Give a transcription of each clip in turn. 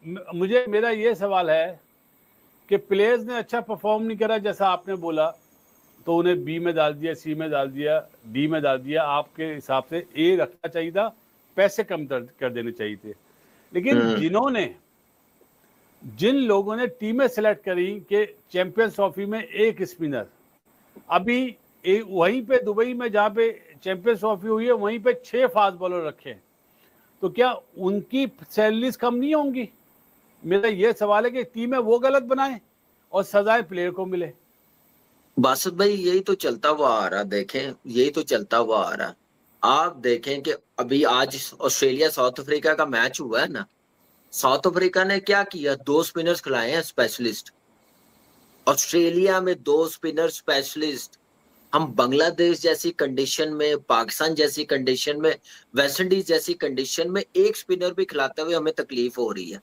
मुझे मेरा ये सवाल है कि प्लेयर्स ने अच्छा परफॉर्म नहीं करा जैसा आपने बोला, तो उन्हें बी में डाल दिया, सी में डाल दिया, डी में डाल दिया। आपके हिसाब से ए रखना चाहिए था, पैसे कम कर देने चाहिए थे। लेकिन जिन लोगों ने टीमें सेलेक्ट करी कि चैंपियंस ट्रॉफी में एक स्पिनर, अभी वहीं पे दुबई में जहाँ पे चैंपियंस ट्रॉफी हुई है वहीं पे 6 फास्ट बॉलर रखे, तो क्या उनकी सैलरीज कम नहीं होंगी? मेरा ये सवाल है कि टीमें वो गलत बनाए और सजाए प्लेयर को मिले। बासत भाई यही तो चलता हुआ आ रहा, देखें यही तो चलता हुआ आ रहा। आप देखें कि अभी आज ऑस्ट्रेलिया साउथ अफ्रीका का मैच हुआ है ना, साउथ अफ्रीका ने क्या किया, 2 स्पिनर्स खिलाए हैं स्पेशलिस्ट। ऑस्ट्रेलिया में 2 स्पिनर स्पेशलिस्ट। हम बांग्लादेश जैसी कंडीशन में, पाकिस्तान जैसी कंडीशन में, वेस्ट इंडीज जैसी कंडीशन में एक स्पिनर भी खिलाते हुए हमें तकलीफ हो रही है,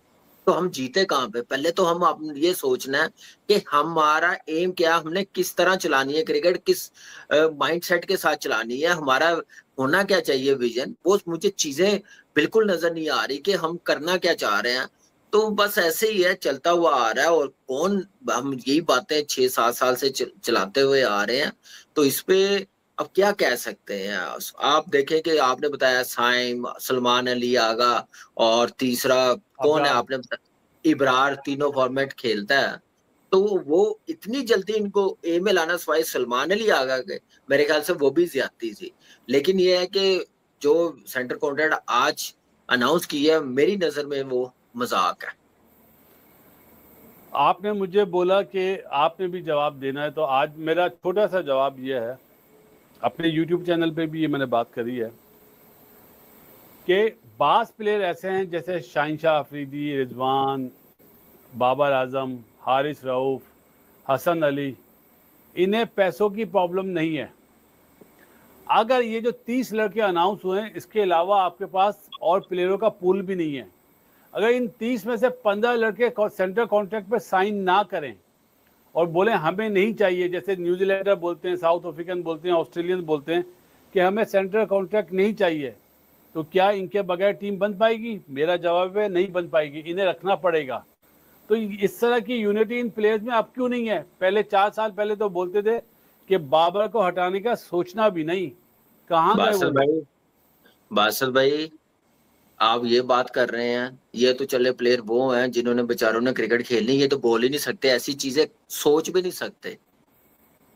तो हम जीते कहाँ पे? पहले तो हम अपने ये सोचना है कि हमारा एम क्या, हमने किस तरह चलानी है क्रिकेट, किस माइंडसेट के साथ चलानी है, हमारा होना क्या चाहिए विजन। वो मुझे चीजें बिल्कुल नजर नहीं आ रही कि हम करना क्या चाह रहे हैं। तो बस ऐसे ही है, चलता हुआ आ रहा है। और कौन, हम यही बातें 6-7 साल से चलाते हुए आ रहे हैं, तो इस पे अब क्या कह सकते हैं। आप देखें कि आपने बताया साइम, सलमान अली आगा, और तीसरा कौन है अब्रार। आपने बताया, इब्रार, तीनों फॉर्मेट खेलता है। तो वो इतनी जल्दी इनको ए में लाना, सवाई सलमान अली आगा के, मेरे ख्याल से वो भी ज्यादती थी। लेकिन ये है कि जो सेंटर कॉन्ट्रैक्ट आज अनाउंस किया है, मेरी नजर में वो मजाक है। आपने मुझे बोला कि आपने भी जवाब देना है, तो आज मेरा छोटा सा जवाब यह है, अपने YouTube चैनल पे भी ये मैंने बात करी है कि बास प्लेयर ऐसे हैं जैसे शाहिनशाह अफरीदी, रिजवान, बाबर आजम, हारिस रऊफ, हसन अली, इन्हें पैसों की प्रॉब्लम नहीं है। अगर ये जो 30 लड़के अनाउंस हुए हैं, इसके अलावा आपके पास और प्लेयरों का पूल भी नहीं है। अगर इन 30 में से 15 लड़के सेंटर कॉन्ट्रैक्ट पे साइन ना करें और बोले हमें नहीं चाहिए, जैसे न्यूजीलैंडर बोलते हैं, साउथ अफ्रीकन बोलते हैं, ऑस्ट्रेलियन बोलते हैं कि हमें सेंटर कॉन्ट्रैक्ट नहीं चाहिए, तो क्या इनके बगैर टीम बन पाएगी? मेरा जवाब है नहीं बन पाएगी, इन्हें रखना पड़ेगा। तो इस तरह की यूनिटी इन प्लेयर्स में अब क्यों नहीं है? पहले 4 साल पहले तो बोलते थे कि बाबर को हटाने का सोचना भी नहीं, कहाँ गए वो बासत लोग? भाई, बासत भाई, आप ये बात कर रहे हैं, ये तो चले प्लेयर वो हैं जिन्होंने बेचारों ने क्रिकेट खेलनी, ये तो बोल ही नहीं सकते, ऐसी चीजें सोच भी नहीं सकते।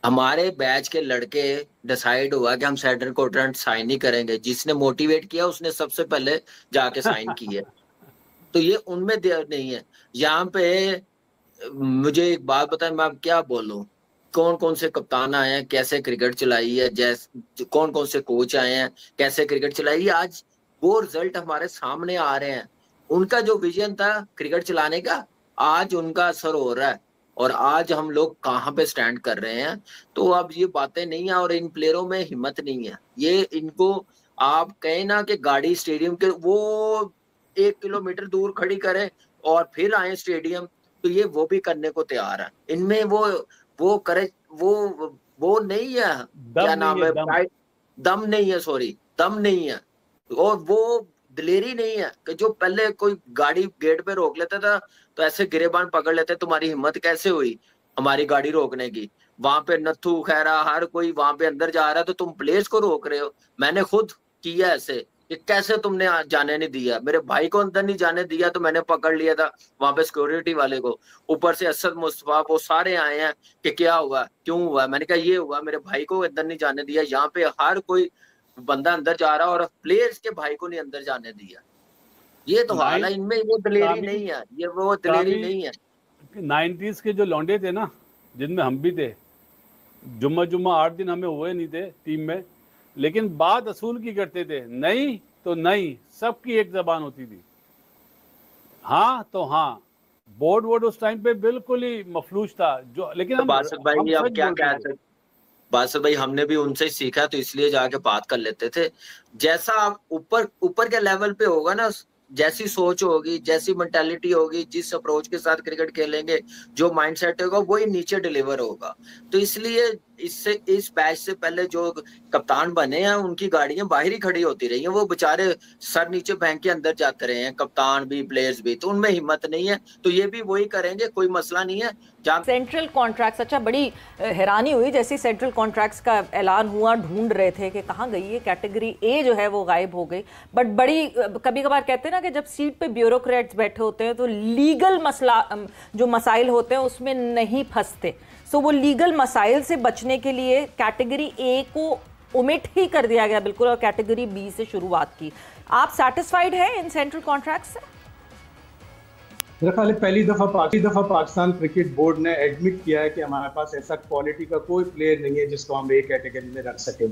हमारे बैच के लड़के डिसाइड हुआ कि हम सेंटर कॉन्ट्रैक्ट साइन ही करेंगे, जिसने मोटिवेट किया उसने सबसे पहले जाके साइन किया। तो ये उनमें देर नहीं है। यहाँ पे मुझे एक बात बताएं, मैं अब क्या बोलूं, कौन कौन से कप्तान आए हैं, कैसे क्रिकेट चलाई है, जैसे कौन कौन से कोच आए हैं, कैसे क्रिकेट चलाई है, आज वो रिजल्ट हमारे सामने आ रहे हैं। उनका जो विजन था क्रिकेट चलाने का, आज उनका असर हो रहा है। और आज हम लोग कहाँ पे स्टैंड कर रहे हैं। तो अब ये बातें नहीं है, और इन प्लेयरों में हिम्मत नहीं है। ये इनको आप कहें ना कि गाड़ी स्टेडियम के वो 1 किलोमीटर दूर खड़ी करें और फिर आए स्टेडियम, तो ये वो भी करने को तैयार है। इनमें वो करे, वो नहीं है, दम क्या नहीं नाम है, है, दम। दम नहीं है, सॉरी, दम नहीं है। और वो दिलेरी नहीं है कि जो पहले कोई गाड़ी गेट पे रोक लेता था तो ऐसे गिरेबान पकड़ लेते, तुम्हारी हिम्मत कैसे हुई हमारी गाड़ी रोकने की। वहां पे नथु खैरा हर कोई वहां पे अंदर जा रहा है, तो तुम प्लेयर्स को रोक रहे हो। मैंने खुद किया ऐसे कि कैसे तुमने जाने नहीं दिया, मेरे भाई को अंदर नहीं जाने दिया, तो मैंने पकड़ लिया था वहां पे सिक्योरिटी वाले को। ऊपर से असद मुस्तफा वो सारे आए हैं कि क्या हुआ, क्यों हुआ। मैंने कहा ये हुआ, मेरे भाई को अंदर नहीं जाने दिया। यहाँ पे हर कोई बंदा अंदर जा रहा और प्लेयर्स के भाई को नहीं अंदर जाने दिया। ये तो हाल नाइन है, इनमें वो दिलेरी कामी नहीं है, ये वो दिलेरी कामी नहीं है। 90s के जो लौंडे थे ना, जिनमें हम भी थे, जुम्मा जुम्मा 8 दिन हमें हुए नहीं थे टीम में, लेकिन बात असूल की करते थे, नहीं तो नहीं, सबकी एक जबान होती थी। हाँ तो हाँ, बोर्ड वोर्ड उस टाइम पे बिल्कुल ही मफलूज था जो, लेकिन तो हम बासत हम भाई अब सच क्या बोलते कह थे। सकते, बासत भाई हमने भी उनसे ही सीखा, तो इसलिए जाके बात कर लेते थे। जैसा आप ऊपर ऊपर के लेवल पे होगा ना, जैसी सोच होगी, जैसी मेंटालिटी होगी, जिस अप्रोच के साथ क्रिकेट खेलेंगे, जो माइंडसेट होगा, वही नीचे डिलीवर होगा। तो इसलिए इससे इस बैच से पहले जो कप्तान बने हैं उनकी गाड़ियां बाहर ही खड़ी होती रही हैं, वो बेचारे सर नीचे बैंक के अंदर जाते रहे हैं, कप्तान भी प्लेयर्स भी, तो उनमें हिम्मत नहीं है, तो ये भी वही करेंगे, कोई मसला नहीं है। सेंट्रल कॉन्ट्रैक्ट्स, अच्छा बड़ी हैरानी हुई जैसे सेंट्रल कॉन्ट्रैक्ट्स का ऐलान हुआ, ढूंढ रहे थे कि कहाँ गई है कैटेगरी ए जो है वो गायब हो गई। बट बड़ी कभी कभार कहते हैं ना कि जब सीट पे ब्यूरोक्रेट्स बैठे होते हैं तो लीगल मसला जो मसाइल होते हैं उसमें नहीं फंसते। सो वो लीगल मसाइल से बचने के लिए कैटेगरी ए को ओमिट ही कर दिया गया बिल्कुल और कैटेगरी बी से शुरुआत की। आप सेटिस्फाइड हैं इन सेंट्रल कॉन्ट्रैक्ट्स से? मेरा ख्याल है पहली दफा पाकिस्तान क्रिकेट बोर्ड ने एडमिट किया है कि हमारे पास ऐसा क्वालिटी का कोई प्लेयर नहीं है जिसको हम एक कैटेगरी में रख सकें,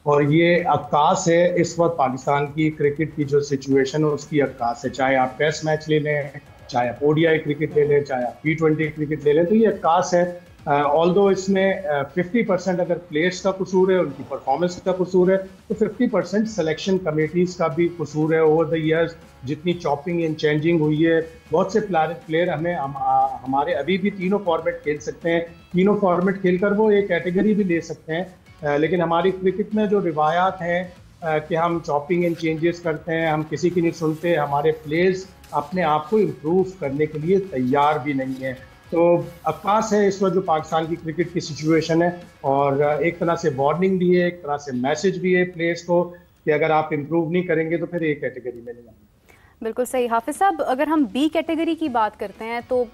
और ये अक्कास है इस वक्त पाकिस्तान की क्रिकेट की जो सिचुएशन है उसकी अक्कास है। चाहे आप टेस्ट मैच ले लें, चाहे आप ओडीआई क्रिकेट ले लें, चाहे आप T20 क्रिकेट ले लें, तो ये अक्कास है। ऑल्दो इसमें 50% अगर प्लेयर्स का कसूर है, उनकी परफॉर्मेंस का कसूर है, तो 50% सिलेक्शन कमेटीज़ का भी कसूर है। ओवर द ईयर्स जितनी चॉपिंग एंड चेंजिंग हुई है, बहुत से प्लेयर हमारे अभी भी तीनों फॉर्मेट खेल सकते हैं, तीनों फॉर्मेट खेलकर वो एक कैटेगरी भी ले सकते हैं। लेकिन हमारी क्रिकेट में जो रिवायात हैं कि हम चॉपिंग एंड चेंजेस करते हैं, हम किसी की नहीं सुनते, हमारे प्लेयर्स अपने आप को इम्प्रूव करने के लिए तैयार भी नहीं है। तो अक्कास है इस वक्त जो पाकिस्तान की क्रिकेट की सिचुएशन है, और एक तरह से वार्निंग भी है, एक तरह से मैसेज भी है प्लेयर्स को कि अगर आप इम्प्रूव नहीं करेंगे तो फिर एक कैटेगरी में नहीं आएंगे। बिल्कुल सही। हाफिज साहब, अगर हम बी कैटेगरी की बात करते हैं तो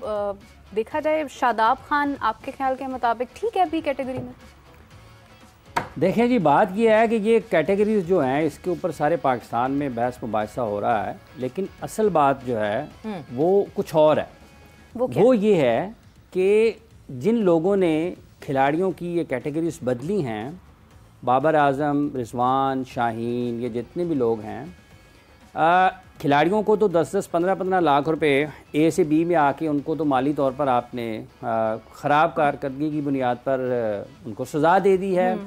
देखा जाए शादाब खान आपके ख्याल के मुताबिक ठीक है बी कैटेगरी में? देखें जी, बात यह है कि ये कैटेगरीज जो हैं इसके ऊपर सारे पाकिस्तान में बहस मुबाहिसा हो रहा है, लेकिन असल बात जो है वो कुछ और है। वो ये है कि जिन लोगों ने खिलाड़ियों की ये कैटेगरीज बदली हैं, बाबर आज़म, रिजवान, शाहीन, ये जितने भी लोग हैं, खिलाड़ियों को तो 10-10, 15-15 लाख रुपए ए से बी में आके उनको तो माली तौर पर आपने ख़राब कारकर्दगी की बुनियाद पर उनको सज़ा दे दी है,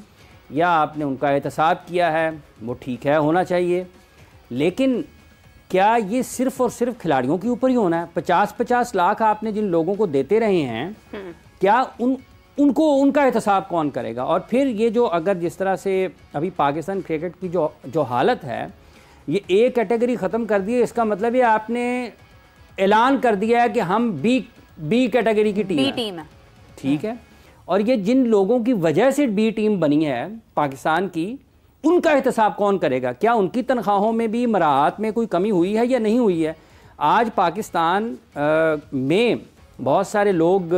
या आपने उनका एहतसाब किया है, वो ठीक है, होना चाहिए। लेकिन क्या ये सिर्फ़ और सिर्फ खिलाड़ियों के ऊपर ही होना है? 50-50 लाख आपने जिन लोगों को देते रहे हैं, क्या उनको उनका एहतसाब कौन करेगा? और फिर ये जो अगर जिस तरह से अभी पाकिस्तान क्रिकेट की जो हालत है, ये ए कैटेगरी ख़त्म कर दी है, इसका मतलब ये आपने ऐलान कर दिया है कि हम बी कैटेगरी की टीम है। ठीक है, और ये जिन लोगों की वजह से बी टीम बनी है पाकिस्तान की, उनका एहतसाब कौन करेगा? क्या उनकी तनख्वाहों में भी मराहत में कोई कमी हुई है या नहीं हुई है? आज पाकिस्तान में बहुत सारे लोग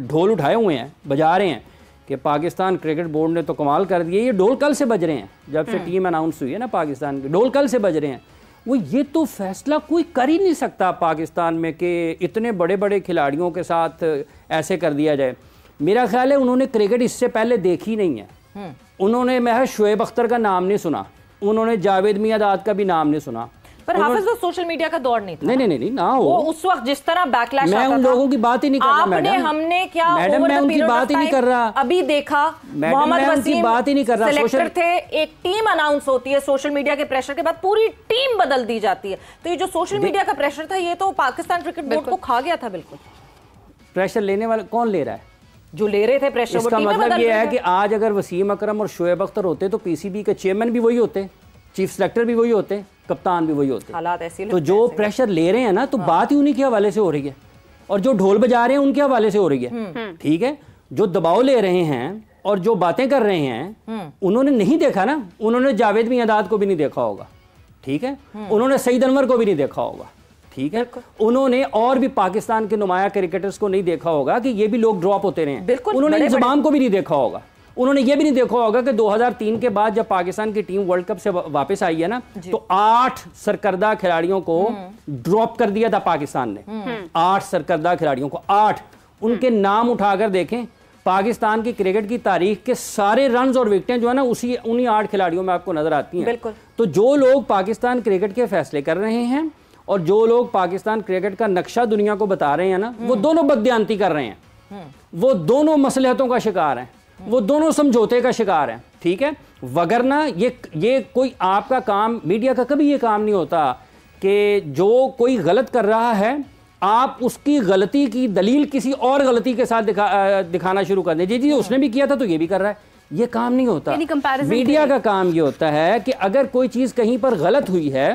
ढोल उठाए हुए हैं, बजा रहे हैं कि पाकिस्तान क्रिकेट बोर्ड ने तो कमाल कर दिया। ये ढोल कल से बज रहे हैं, जब से टीम अनाउंस हुई है ना पाकिस्तान की, ढोल कल से बज रहे हैं। वो ये तो फैसला कोई कर ही नहीं सकता पाकिस्तान में कि इतने बड़े बड़े खिलाड़ियों के साथ ऐसे कर दिया जाए। मेरा ख्याल है उन्होंने क्रिकेट इससे पहले देखी नहीं है। उन्होंने महज शोएब अख्तर का नाम नहीं सुना, उन्होंने जावेद मियांदाद का भी नाम नहीं सुना। पर हाफिज वो सोशल मीडिया का दौर नहीं था। नहीं ना हो। वो उस वक्त जिस तरह बैकलैश मैं उन लोगों की बात ही नहीं कर रहा मैडम। हमने क्या मैडम, मैं उनकी बात ही नहीं कर रहा। अभी देखा मोहम्मद वसीम बात ही नहीं कर रहा। सिलेक्टर थे, एक टीम अनाउंस होती है, सोशल मीडिया के प्रेशर के बाद पूरी टीम बदल दी जाती है। तो ये जो सोशल मीडिया का प्रेशर था, ये तो पाकिस्तान क्रिकेट बोर्ड को खा गया था। बिल्कुल प्रेशर लेने वाला कौन ले रहा है? जो ले रहे थे प्रेशर। इसका मतलब ये है कि आज अगर वसीम अकरम और शोएब अख्तर होते तो पीसीबी के चेयरमैन भी वही होते, चीफ सेलेक्टर भी वही होते, कप्तान भी वही होते। हालात ऐसे तो जो प्रेशर ले रहे हैं ना, तो बात ही उन्हीं के हवाले से हो रही है, और जो ढोल बजा रहे हैं उनके हवाले से हो रही है। ठीक है, जो दबाव ले रहे हैं और जो बातें कर रहे हैं, उन्होंने नहीं देखा ना, उन्होंने जावेद मियांदाद को भी नहीं देखा होगा। ठीक है, उन्होंने सईद अनवर को भी नहीं देखा होगा। ठीक है, उन्होंने और भी पाकिस्तान के नुमाया क्रिकेटर्स को नहीं देखा होगा कि ये भी लोग ड्रॉप होते रहे हैं। उन्होंने इंतजाम को भी नहीं देखा होगा। उन्होंने ये भी नहीं देखा होगा कि 2003 के बाद जब पाकिस्तान की टीम वर्ल्ड कप से वापस आई है ना, तो 8 सरकर्दा खिलाड़ियों को ड्रॉप कर दिया था पाकिस्तान ने। 8 सरकर्दा खिलाड़ियों को, 8 उनके नाम उठाकर देखें, पाकिस्तान की क्रिकेट की तारीख के सारे रन्स और विकेटें जो है ना उन्हीं 8 खिलाड़ियों में आपको नजर आती हैं। तो जो लोग पाकिस्तान क्रिकेट के फैसले कर रहे हैं और जो लोग पाकिस्तान क्रिकेट का नक्शा दुनिया को बता रहे हैं ना, वो दोनों बददियानती कर रहे हैं, वो दोनों मसलहतों का शिकार हैं, वो दोनों समझौते का शिकार हैं। ठीक है, वगरना ये कोई आपका काम, मीडिया का कभी ये काम नहीं होता कि जो कोई गलत कर रहा है आप उसकी गलती की दलील किसी और गलती के साथ दिखाना शुरू कर दें, जी उसने भी किया था तो ये भी कर रहा है। ये काम नहीं होता। मीडिया का काम ये होता है कि अगर कोई चीज कहीं पर गलत हुई है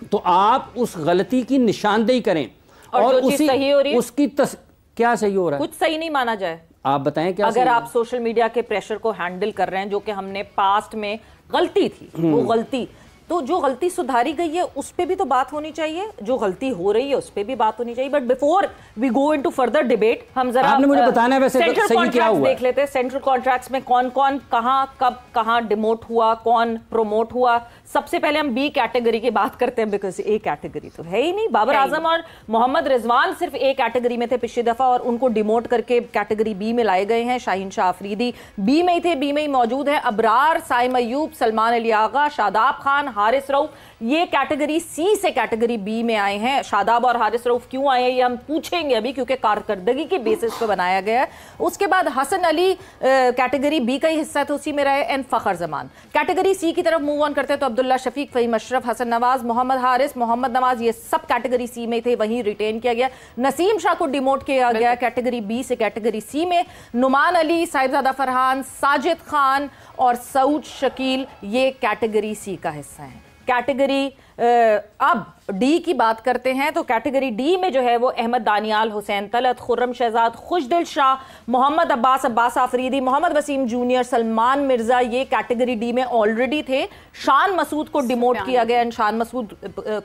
तो आप उस गलती की निशानदेही करें और उसी सही हो रही है? उसकी क्या सही हो रहा है? कुछ सही नहीं माना जाए, आप बताएं क्या? अगर आप सोशल मीडिया के प्रेशर को हैंडल कर रहे हैं, जो कि हमने पास्ट में गलती थी, वो गलती तो जो गलती सुधारी गई है उस पे भी तो बात होनी चाहिए, जो गलती हो रही है उस पे भी बात होनी चाहिए। But before we go into further debate, हम जरा आपने मुझे बताना है वैसे सही क्या हुआ देख लेते हैं। सेंट्रल कॉन्ट्रैक्ट्स में कौन कौन कहां कब कहां डिमोट हुआ, कौन प्रोमोट हुआ। सबसे पहले हम बी कैटेगरी की बात करते हैं, बिकॉज ए कैटेगरी तो है ही नहीं। बाबर आजम और मोहम्मद रिजवान सिर्फ ए कैटेगरी में थे पिछली दफा और उनको डिमोट करके कैटेगरी बी में लाए गए हैं। शाहीन शाह अफरीदी बी में ही थे, बी में ही मौजूद है। अबरार, साइम अयूब, सलमान अली आगा, शादाब खान, हारिस रऊफ ये कैटेगरी सी से कैटेगरी बी में आए हैं। शादाब और हारिस रऊफ क्यों आए हैं ये हम पूछेंगे अभी, क्योंकि कारकर्दगी के बेसिस पे बनाया गया है। उसके बाद हसन अली कैटेगरी बी का ही हिस्सा तो उसी में रहे, and Fakhar Zaman. Category C की तरफ मूव ऑन करते हैं तो अब्दुल्ला शफीक, फहीम अशरफ, हसन नवाज, मोहम्मद हारिस, मोहम्मद नवाज ये सब कैटेगरी सी में थे, वहीं रिटेन किया गया। नसीम शाह को डिमोट किया गया कैटेगरी बी से कैटेगरी सी में। नुमान अली, साहिबजादा फरहान, साजिद खान और सऊद शकील ये कैटेगरी सी का हिस्सा है। कैटेगरी अब डी की बात करते हैं तो कैटेगरी डी में जो है वो अहमद दानियाल, हुसैन तलत, खुर्रम शहजाद, खुशदिल शाह, मोहम्मद अब्बास आफरीदी, मोहम्मद वसीम जूनियर, सलमान मिर्जा ये कैटेगरी डी में ऑलरेडी थे। शान मसूद को डिमोट किया गया and Shan Masood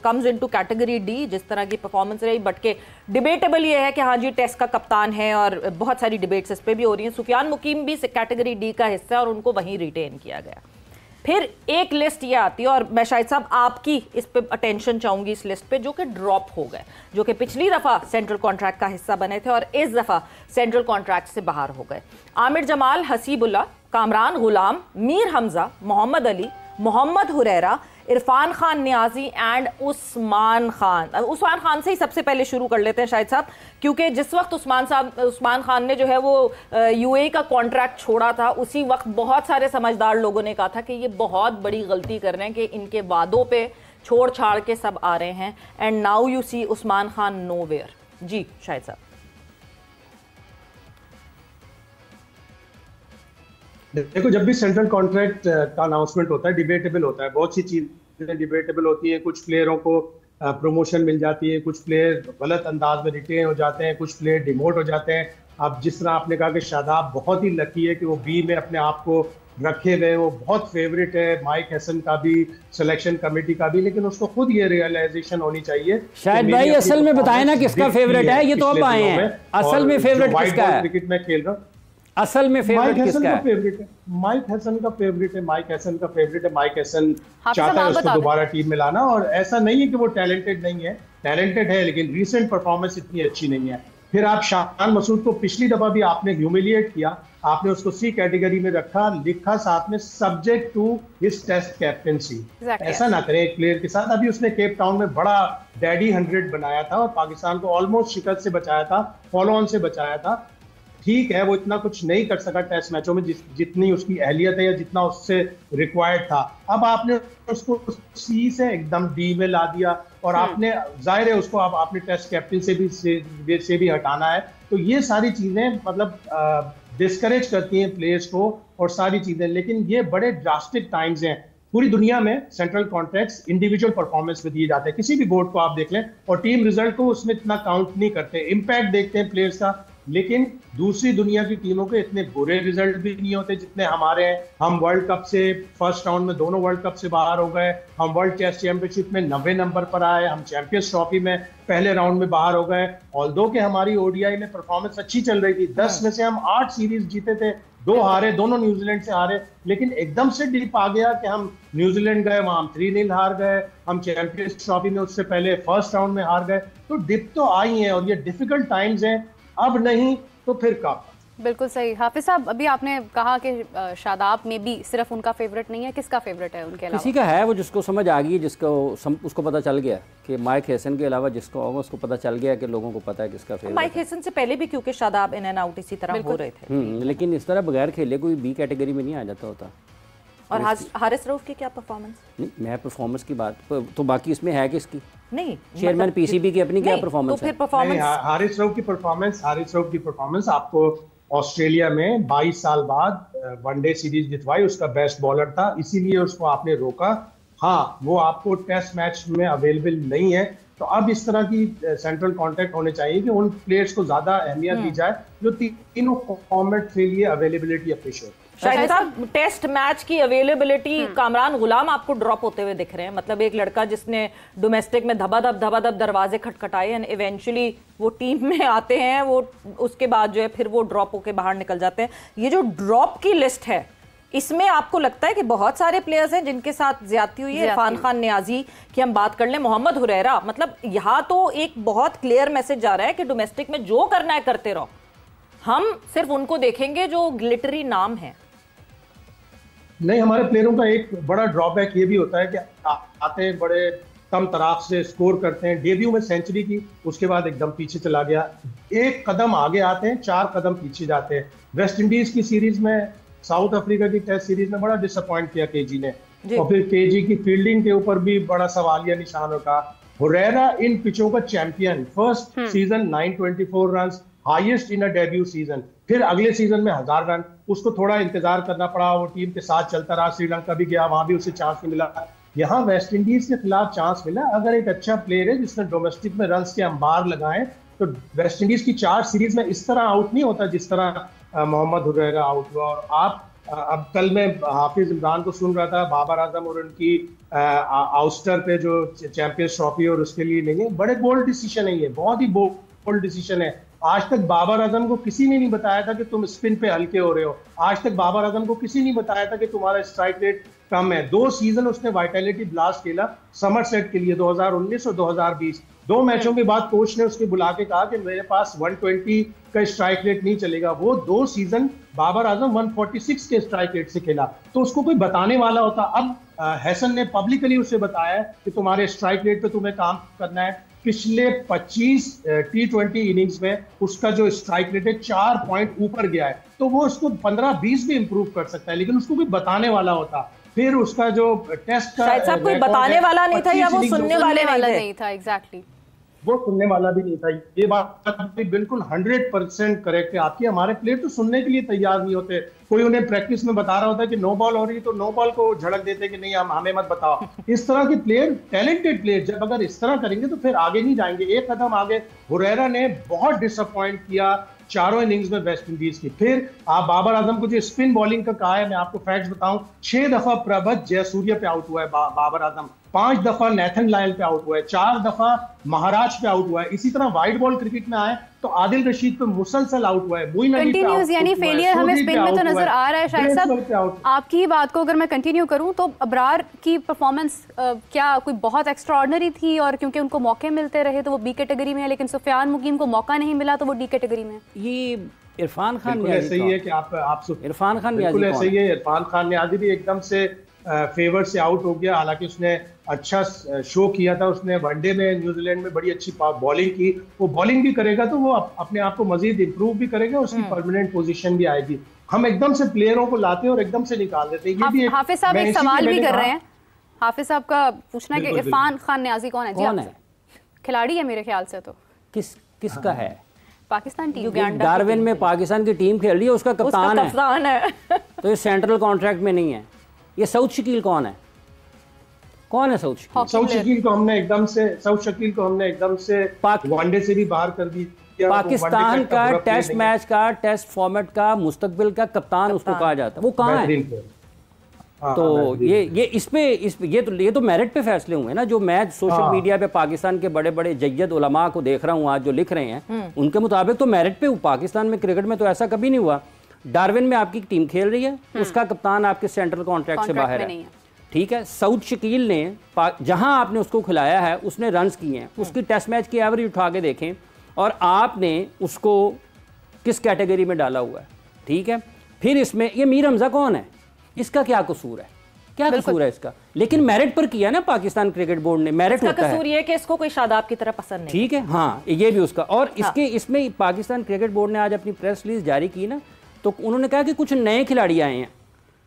comes into category D, जिस तरह की परफॉर्मेंस रही। बट के डिबेटेबल ये है कि हाँ जी टेस्ट का कप्तान है और बहुत सारी डिबेट्स इस पर भी हो रही हैं। सुफियान मुकीम भी कैटेगरी डी का हिस्सा है और उनको वहीं रिटेन किया गया। फिर एक लिस्ट ये आती है और मैं शायद साहब आपकी इस पे अटेंशन चाहूंगी, इस लिस्ट पे, जो कि ड्रॉप हो गए, जो कि पिछली दफा सेंट्रल कॉन्ट्रैक्ट का हिस्सा बने थे और इस दफा सेंट्रल कॉन्ट्रैक्ट से बाहर हो गए। आमिर जमाल, हसीबुल्ला, कामरान गुलाम, मीर हमजा, मोहम्मद अली, मोहम्मद हुरैरा, इरफान खान नियाजी एंड उस्मान खान से ही सबसे पहले शुरू कर लेते हैं शायद साहब, क्योंकि जिस वक्त उस्मान खान ने जो है वो यूएई का कॉन्ट्रैक्ट छोड़ा था उसी वक्त बहुत सारे समझदार लोगों ने कहा था कि ये बहुत बड़ी गलती कर रहे हैं कि इनके वादों पे छोड़ छाड़ के सब आ रहे हैं। And now you see Usman Khan nowhere. जी शायद साहब। देखो, जब भी सेंट्रल कॉन्ट्रैक्ट का अनाउंसमेंट होता है डिबेटेबल होता है, बहुत सी चीजें डिबेटेबल होती हैं। कुछ प्लेयरों को प्रमोशन मिल जाती है, कुछ प्लेयर गलत अंदाज में रिटेन हो जाते हैं, कुछ प्लेयर डिमोट हो जाते हैं। अब जिस तरह आपने कहा कि शादाब बहुत ही लकी है कि वो बी में अपने आप को रखे गए, वो बहुत फेवरेट है माइक हैसन का भी, सिलेक्शन कमेटी का भी, लेकिन उसको खुद ये रियलाइजेशन होनी चाहिए। शायद भाई असल में बताए ना किसका फेवरेट है, ये तो अब आए हैं। असल में फेवरेट किसका है? क्रिकेट में खेल रहा हूँ, असल में फेवरेट किसका है? फेवरेट है माइक हैसन का फेवरेट है, माइक हैसन का फेवरेट है। माइक हैसन चाहता है उसको दोबारा टीम में लाना, और ऐसा नहीं है कि वो टैलेंटेड नहीं है, टैलेंटेड है, लेकिन रीसेंट परफॉर्मेंस इतनी अच्छी नहीं है। फिर आप शान मसूद को पिछली दफा भी आपने ह्यूमिलिएट किया, आपने उसको सी कैटेगरी में रखा, लिखा साथ में subject to his test captaincy. ऐसा ना करें एक प्लेयर के साथ। अभी उसने केप टाउन में बड़ा डैडी 100 बनाया था और पाकिस्तान को ऑलमोस्ट शिकस्त से बचाया था, फॉलो ऑन से बचाया था। ठीक है, वो इतना कुछ नहीं कर सका टेस्ट मैचों में जितनी उसकी अहलियत है या जितना उससे रिक्वायर्ड था। अब आपने उसको सी से एकदम डी में ला दिया और आपने जाहिर है उसको अब आपने टेस्ट कैप्टन से भी हटाना है। तो ये सारी चीजें मतलब डिस्करेज करती हैं प्लेयर्स को और सारी चीजें, लेकिन ये बड़े ड्रास्टिक टाइम्स हैं। पूरी दुनिया में सेंट्रल कॉन्ट्रैक्ट्स इंडिविजुअल परफॉर्मेंस पे दिए जाते हैं, किसी भी बोर्ड को आप देख लें, और टीम रिजल्ट को उसमें इतना काउंट नहीं करते। इम्पैक्ट देखते हैं प्लेयर्स का, लेकिन दूसरी दुनिया की टीमों के इतने बुरे रिजल्ट भी नहीं होते जितने हमारे हैं। हम वर्ल्ड कप से फर्स्ट राउंड में दोनों वर्ल्ड कप से बाहर हो गए, हम वर्ल्ड टेस्ट चैंपियनशिप में 90 नंबर पर आए, हम चैंपियंस ट्रॉफी में पहले राउंड में बाहर हो गए। ऑल्दो कि हमारी ओडीआई में परफॉर्मेंस अच्छी चल रही थी, 10 में से हम 8 सीरीज जीते थे, 2 हारे, दोनों न्यूजीलैंड से हारे, लेकिन एकदम से डिप आ गया कि हम न्यूजीलैंड गए, वहां हम 3-0 हार गए, हम चैंपियंस ट्रॉफी में उससे पहले फर्स्ट राउंड में हार गए। तो डिप तो आई है और ये डिफिकल्ट टाइम्स हैं, अब नहीं तो फिर कब? बिल्कुल सही। हाफिज साहब, अभी आपने कहा कि शादाब में भी सिर्फ उनका फेवरेट नहीं है, किसका फेवरेट है उनके अलावा? किसी का है वो जिसको समझ आ गई, उसको पता चल गया कि माइक हैसन के अलावा जिसको होगा उसको पता चल गया कि लोगों को पता है किसका फेवरेट। माइक हैसन से पहले भी क्योंकि शादाब इन एंड आउट इसी तरह हो रहे थे, लेकिन इस तरह बगैर खेले कोई बी कैटेगरी में नहीं आ जाता होता। और हारिस रऊफ की क्या परफॉर्मेंस? नहीं, मैं परफॉर्मेंस की बात तो बाकी इसमें है किसकी? नहीं, चेयरमैन पीसीबी की अपनी क्या परफॉर्मेंस तो फिर परफॉर्मेंस हारिस रऊफ की परफॉर्मेंस आपको ऑस्ट्रेलिया में 22 साल बाद वनडे सीरीज जितवाई, उसका बेस्ट बॉलर था, इसीलिए उसको आपने रोका। हाँ, वो आपको टेस्ट मैच में अवेलेबल नहीं है, तो अब इस तरह की सेंट्रल कॉन्ट्रैक्ट होने चाहिए कि उन प्लेयर्स को ज्यादा अहमियत दी जाए जो तीनों फॉर्मेट के लिए अवेलेबिलिटी अफिशियल। शाहिद साहब, टेस्ट मैच की अवेलेबिलिटी, कामरान गुलाम आपको ड्रॉप होते हुए दिख रहे हैं। मतलब एक लड़का जिसने डोमेस्टिक में धबाधब दरवाजे खटखटाए एंड इवेंचुअली वो टीम में आते हैं, वो उसके बाद जो है फिर वो ड्रॉप होके बाहर निकल जाते हैं। ये जो ड्रॉप की लिस्ट है, इसमें आपको लगता है कि बहुत सारे प्लेयर्स हैं जिनके साथ ज्यादती हुई है? इरफान खान नियाजी की हम बात कर लें, मोहम्मद हुरैरा, मतलब यहाँ तो एक बहुत क्लियर मैसेज जा रहा है कि डोमेस्टिक में जो करना है करते रहो, हम सिर्फ उनको देखेंगे जो ग्लिटरी नाम है। नहीं, हमारे प्लेयरों का एक बड़ा ड्रॉबैक ये भी होता है कि आते हैं बड़े कम तराक से स्कोर करते हैं, डेब्यू में सेंचुरी की, उसके बाद एकदम पीछे चला गया, एक कदम आगे आते हैं 4 कदम पीछे जाते हैं। वेस्ट इंडीज की सीरीज में, साउथ अफ्रीका की टेस्ट सीरीज में बड़ा डिसअपॉइंट किया केजी ने, और फिर केजी की फील्डिंग के ऊपर भी बड़ा सवालिया निशान होगा। हुरैरा इन पिचों का champion, first season 924 run, highest in a debut season, फिर अगले सीजन में 1000 रन। उसको थोड़ा इंतजार करना पड़ा, वो टीम के साथ चलता रहा, श्रीलंका भी गया, वहां भी उसे चांस नहीं मिला। यहाँ वेस्ट इंडीज के खिलाफ चांस मिला। अगर एक अच्छा प्लेयर है जिसने डोमेस्टिक में रन के अंबार लगाए, तो वेस्ट इंडीज की 4 सीरीज में इस तरह आउट नहीं होता जिस तरह मोहम्मद हुरैरा आउट हुआ। और आप अब कल मैं हाफिज इमरान को सुन रहा था, बाबर आजम और उनकी आउस्टर पे जो चैंपियंस ट्रॉफी और उसके लिए नहीं है, बड़े बोल्ड डिसीजन है, ये बहुत ही बोल्ड डिसीजन है। आज तक बाबर आजम को किसी ने नहीं बताया था कि तुम स्पिन पे हल्के हो रहे हो, आज तक बाबर आजम को किसी ने बताया था कि तुम्हारा स्ट्राइक रेट कम है। 2 सीजन उसने वाइटलिटी ब्लास्ट खेला समरसेट के लिए 2019 और 2020। 2 मैचों के बाद कोच ने उसके बुला के कहा कि मेरे पास 120 का स्ट्राइक रेट नहीं चलेगा। वो 2 सीजन बाबर आजम 146 के स्ट्राइक रेट से खेला, तो उसको कोई बताने वाला होता। अब हैसन ने पब्लिकली उसे बताया कि तुम्हारे स्ट्राइक रेट पे तुम्हें काम करना है। पिछले 25 T20 इनिंग्स में उसका जो स्ट्राइक रेट है 4 पॉइंट ऊपर गया है, तो वो उसको 15-20 भी इंप्रूव कर सकता है, लेकिन उसको कोई बताने वाला होता। फिर उसका जो टेस्ट का शायद साहब कोई बताने वाला नहीं था, या वो सुनने वाले नहीं था। एग्जैक्टली, वो सुनने वाला भी नहीं था। ये बात बिल्कुल 100% करेक्ट है आपकी। हमारे प्लेयर तो सुनने के लिए तैयार नहीं होते। कोई उन्हें प्रैक्टिस में बता रहा होता है कि नो बॉल हो रही है, तो नो बॉल को झड़क देते कि नहीं हमें मत बताओ। इस तरह के प्लेयर, टैलेंटेड प्लेयर, जब अगर इस तरह करेंगे तो फिर आगे नहीं जाएंगे, एक कदम आगे। हुरैरा ने बहुत डिसअपॉइंट किया 4 इनिंग्स में वेस्ट इंडीज की। फिर आप बाबर आजम को जो स्पिन बॉलिंग का कहा है, मैं आपको फैक्ट्स बताऊं, 6 दफा प्रभत जयसूर्या पे आउट हुआ है बाबर आजम, 5 दफा नेथन लायल पे आउट हुआ है, 4 दफा महाराज पे आउट हुआ है। इसी तरह वाइड बॉल क्रिकेट में आए तो आदिल रशीद पे मुसलसल आउट हुआ है, मोइन अली पे आउट, यानी फेलियर हमें स्पिन में तो नजर आ रहा है। शायद साहब, आपकी ही बात को अगर मैं कंटिन्यू करूं तो अबरार की परफॉर्मेंस क्या कोई बहुत एक्स्ट्राऑर्डिनरी थी, और क्योंकि उनको मौके मिलते रहे तो वो बी कैटेगरी में है, लेकिन सुफियान मुकीम को मौका नहीं मिला तो वो डी कैटेगरी में। ये इरफान खान ऐसा ही है कि आप इरफान खान बिल्कुल ऐसा ही है। इरफान खान नियाजी भी एकदम से फेवर से आउट हो गया, हालांकि उसने अच्छा शो किया था। उसने वनडे में न्यूजीलैंड में बड़ी अच्छी बॉलिंग की। वो बॉलिंग भी करेगा तो वो अपने आप को मजीद इंप्रूव भी करेगा, उसकी परमानेंट पोजीशन भी आएगी। हम एकदम से प्लेयरों को लाते हैं और एकदम से निकाल देते हैं। ये भी हाफिज साहब एक सवाल भी कर रहे हैं, हाफिज साहब का पूछना है कि इरफान खान नियाजी कौन है? कौन है? खिलाड़ी है मेरे ख्याल से। तो किसका है? पाकिस्तान टीम, डार्विन में पाकिस्तान की टीम खेल रही है, उसका कप्तान है। तो ये सेंट्रल कॉन्ट्रैक्ट में नहीं है। ये सऊद शकील कौन है? कौन है सऊद शकील? सऊद शकील को हमने एकदम से वनडे से भी बाहर कर दी। पाकिस्तान का टेस्ट मैच का, टेस्ट फॉर्मेट का, मुस्तकबिल का कप्तान उसको कहा जाता है। वो कहाँ है? तो ये इसपे ये तो मेरिट पे फैसले हुए ना। जो मैं सोशल मीडिया पे पाकिस्तान के बड़े बड़े जय्यद उलमा को देख रहा हूँ आज जो लिख रहे हैं, उनके मुताबिक तो मेरिट पे पाकिस्तान में क्रिकेट में तो ऐसा कभी नहीं हुआ। डार्विन में आपकी टीम खेल रही है, उसका कप्तान आपके सेंट्रल कॉन्ट्रैक्ट से बाहर है, ठीक है। सऊद शकील ने जहां आपने उसको खिलाया है उसने रन्स किए हैं, उसकी टेस्ट मैच की एवरेज उठा के देखें, और आपने उसको किस कैटेगरी में डाला हुआ है, ठीक है। फिर इसमें ये मीर हमजा कौन है? इसका क्या कसूर है? क्या कसूर है इसका? लेकिन मेरिट पर किया ना पाकिस्तान क्रिकेट बोर्ड ने। मेरिट होता है, कसूर ये कि इसको कोई शादाब की तरह पसंद नहीं, ठीक है। हाँ, ये भी उसका। और इसमें पाकिस्तान क्रिकेट बोर्ड ने आज अपनी प्रेस रिलीज जारी की ना, तो उन्होंने कहा कि कुछ नए खिलाड़ी आए हैं।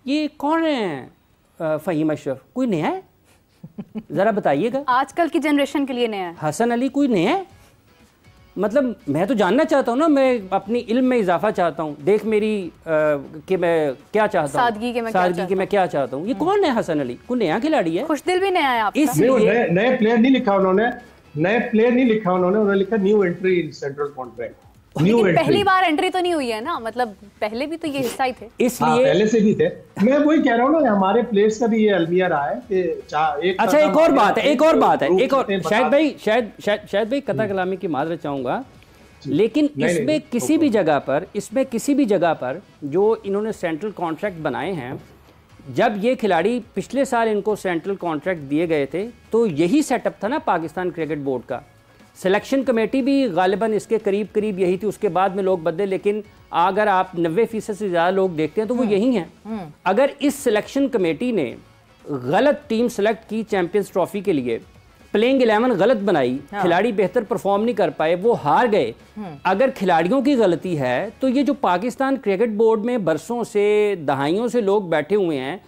ये कौन हैं? फ़हीम अशरफ कोई नया है? ज़रा बताइएगा। आजकल की जनरेशन के लिए नया है। हसन अली कोई नया है? मतलब मैं तो जानना चाहता हूँ ना, मैं अपनी इल्म में इजाफा चाहता हूँ। देख मेरी कि मैं क्या चाहता हूँ, सादगी के मैं क्या चाहता हूँ। ये कौन है हसन अली? कोई नया खिलाड़ी है? खुशदिल भी नया है आपका। इसलिए नए प्लेयर नहीं लिखा उन्होंने, उन्होंने लिखा new entry in central contract. लेकिन पहली बार एंट्री तो नहीं हुई है ना, मतलब पहले भी तो ये हिस्सा ही थे, इसलिए पहले से भी थे। मैं वही कह रहा हूँ ना, हमारे प्लेयर्स का भी ये अलमिया रहा है कि अच्छा एक और बात है शायद भाई कथा कलामी की माजरत चाहूंगा, लेकिन इसमें किसी भी जगह पर जो इन्होंने सेंट्रल कॉन्ट्रैक्ट बनाए हैं, जब ये खिलाड़ी पिछले साल इनको सेंट्रल कॉन्ट्रैक्ट दिए गए थे तो यही सेटअप था ना पाकिस्तान क्रिकेट बोर्ड का। सिलेक्शन कमेटी भी गालिबन इसके करीब यही थी, उसके बाद में लोग बदले, लेकिन अगर आप 90% से ज़्यादा लोग देखते हैं तो वो यही हैं। अगर इस सिलेक्शन कमेटी ने गलत टीम सेलेक्ट की चैंपियंस ट्रॉफी के लिए, प्लेइंग 11 गलत बनाई, खिलाड़ी बेहतर परफॉर्म नहीं कर पाए, वो हार गए, अगर खिलाड़ियों की गलती है तो ये जो पाकिस्तान क्रिकेट बोर्ड में बरसों से दहाइयों से लोग बैठे हुए हैं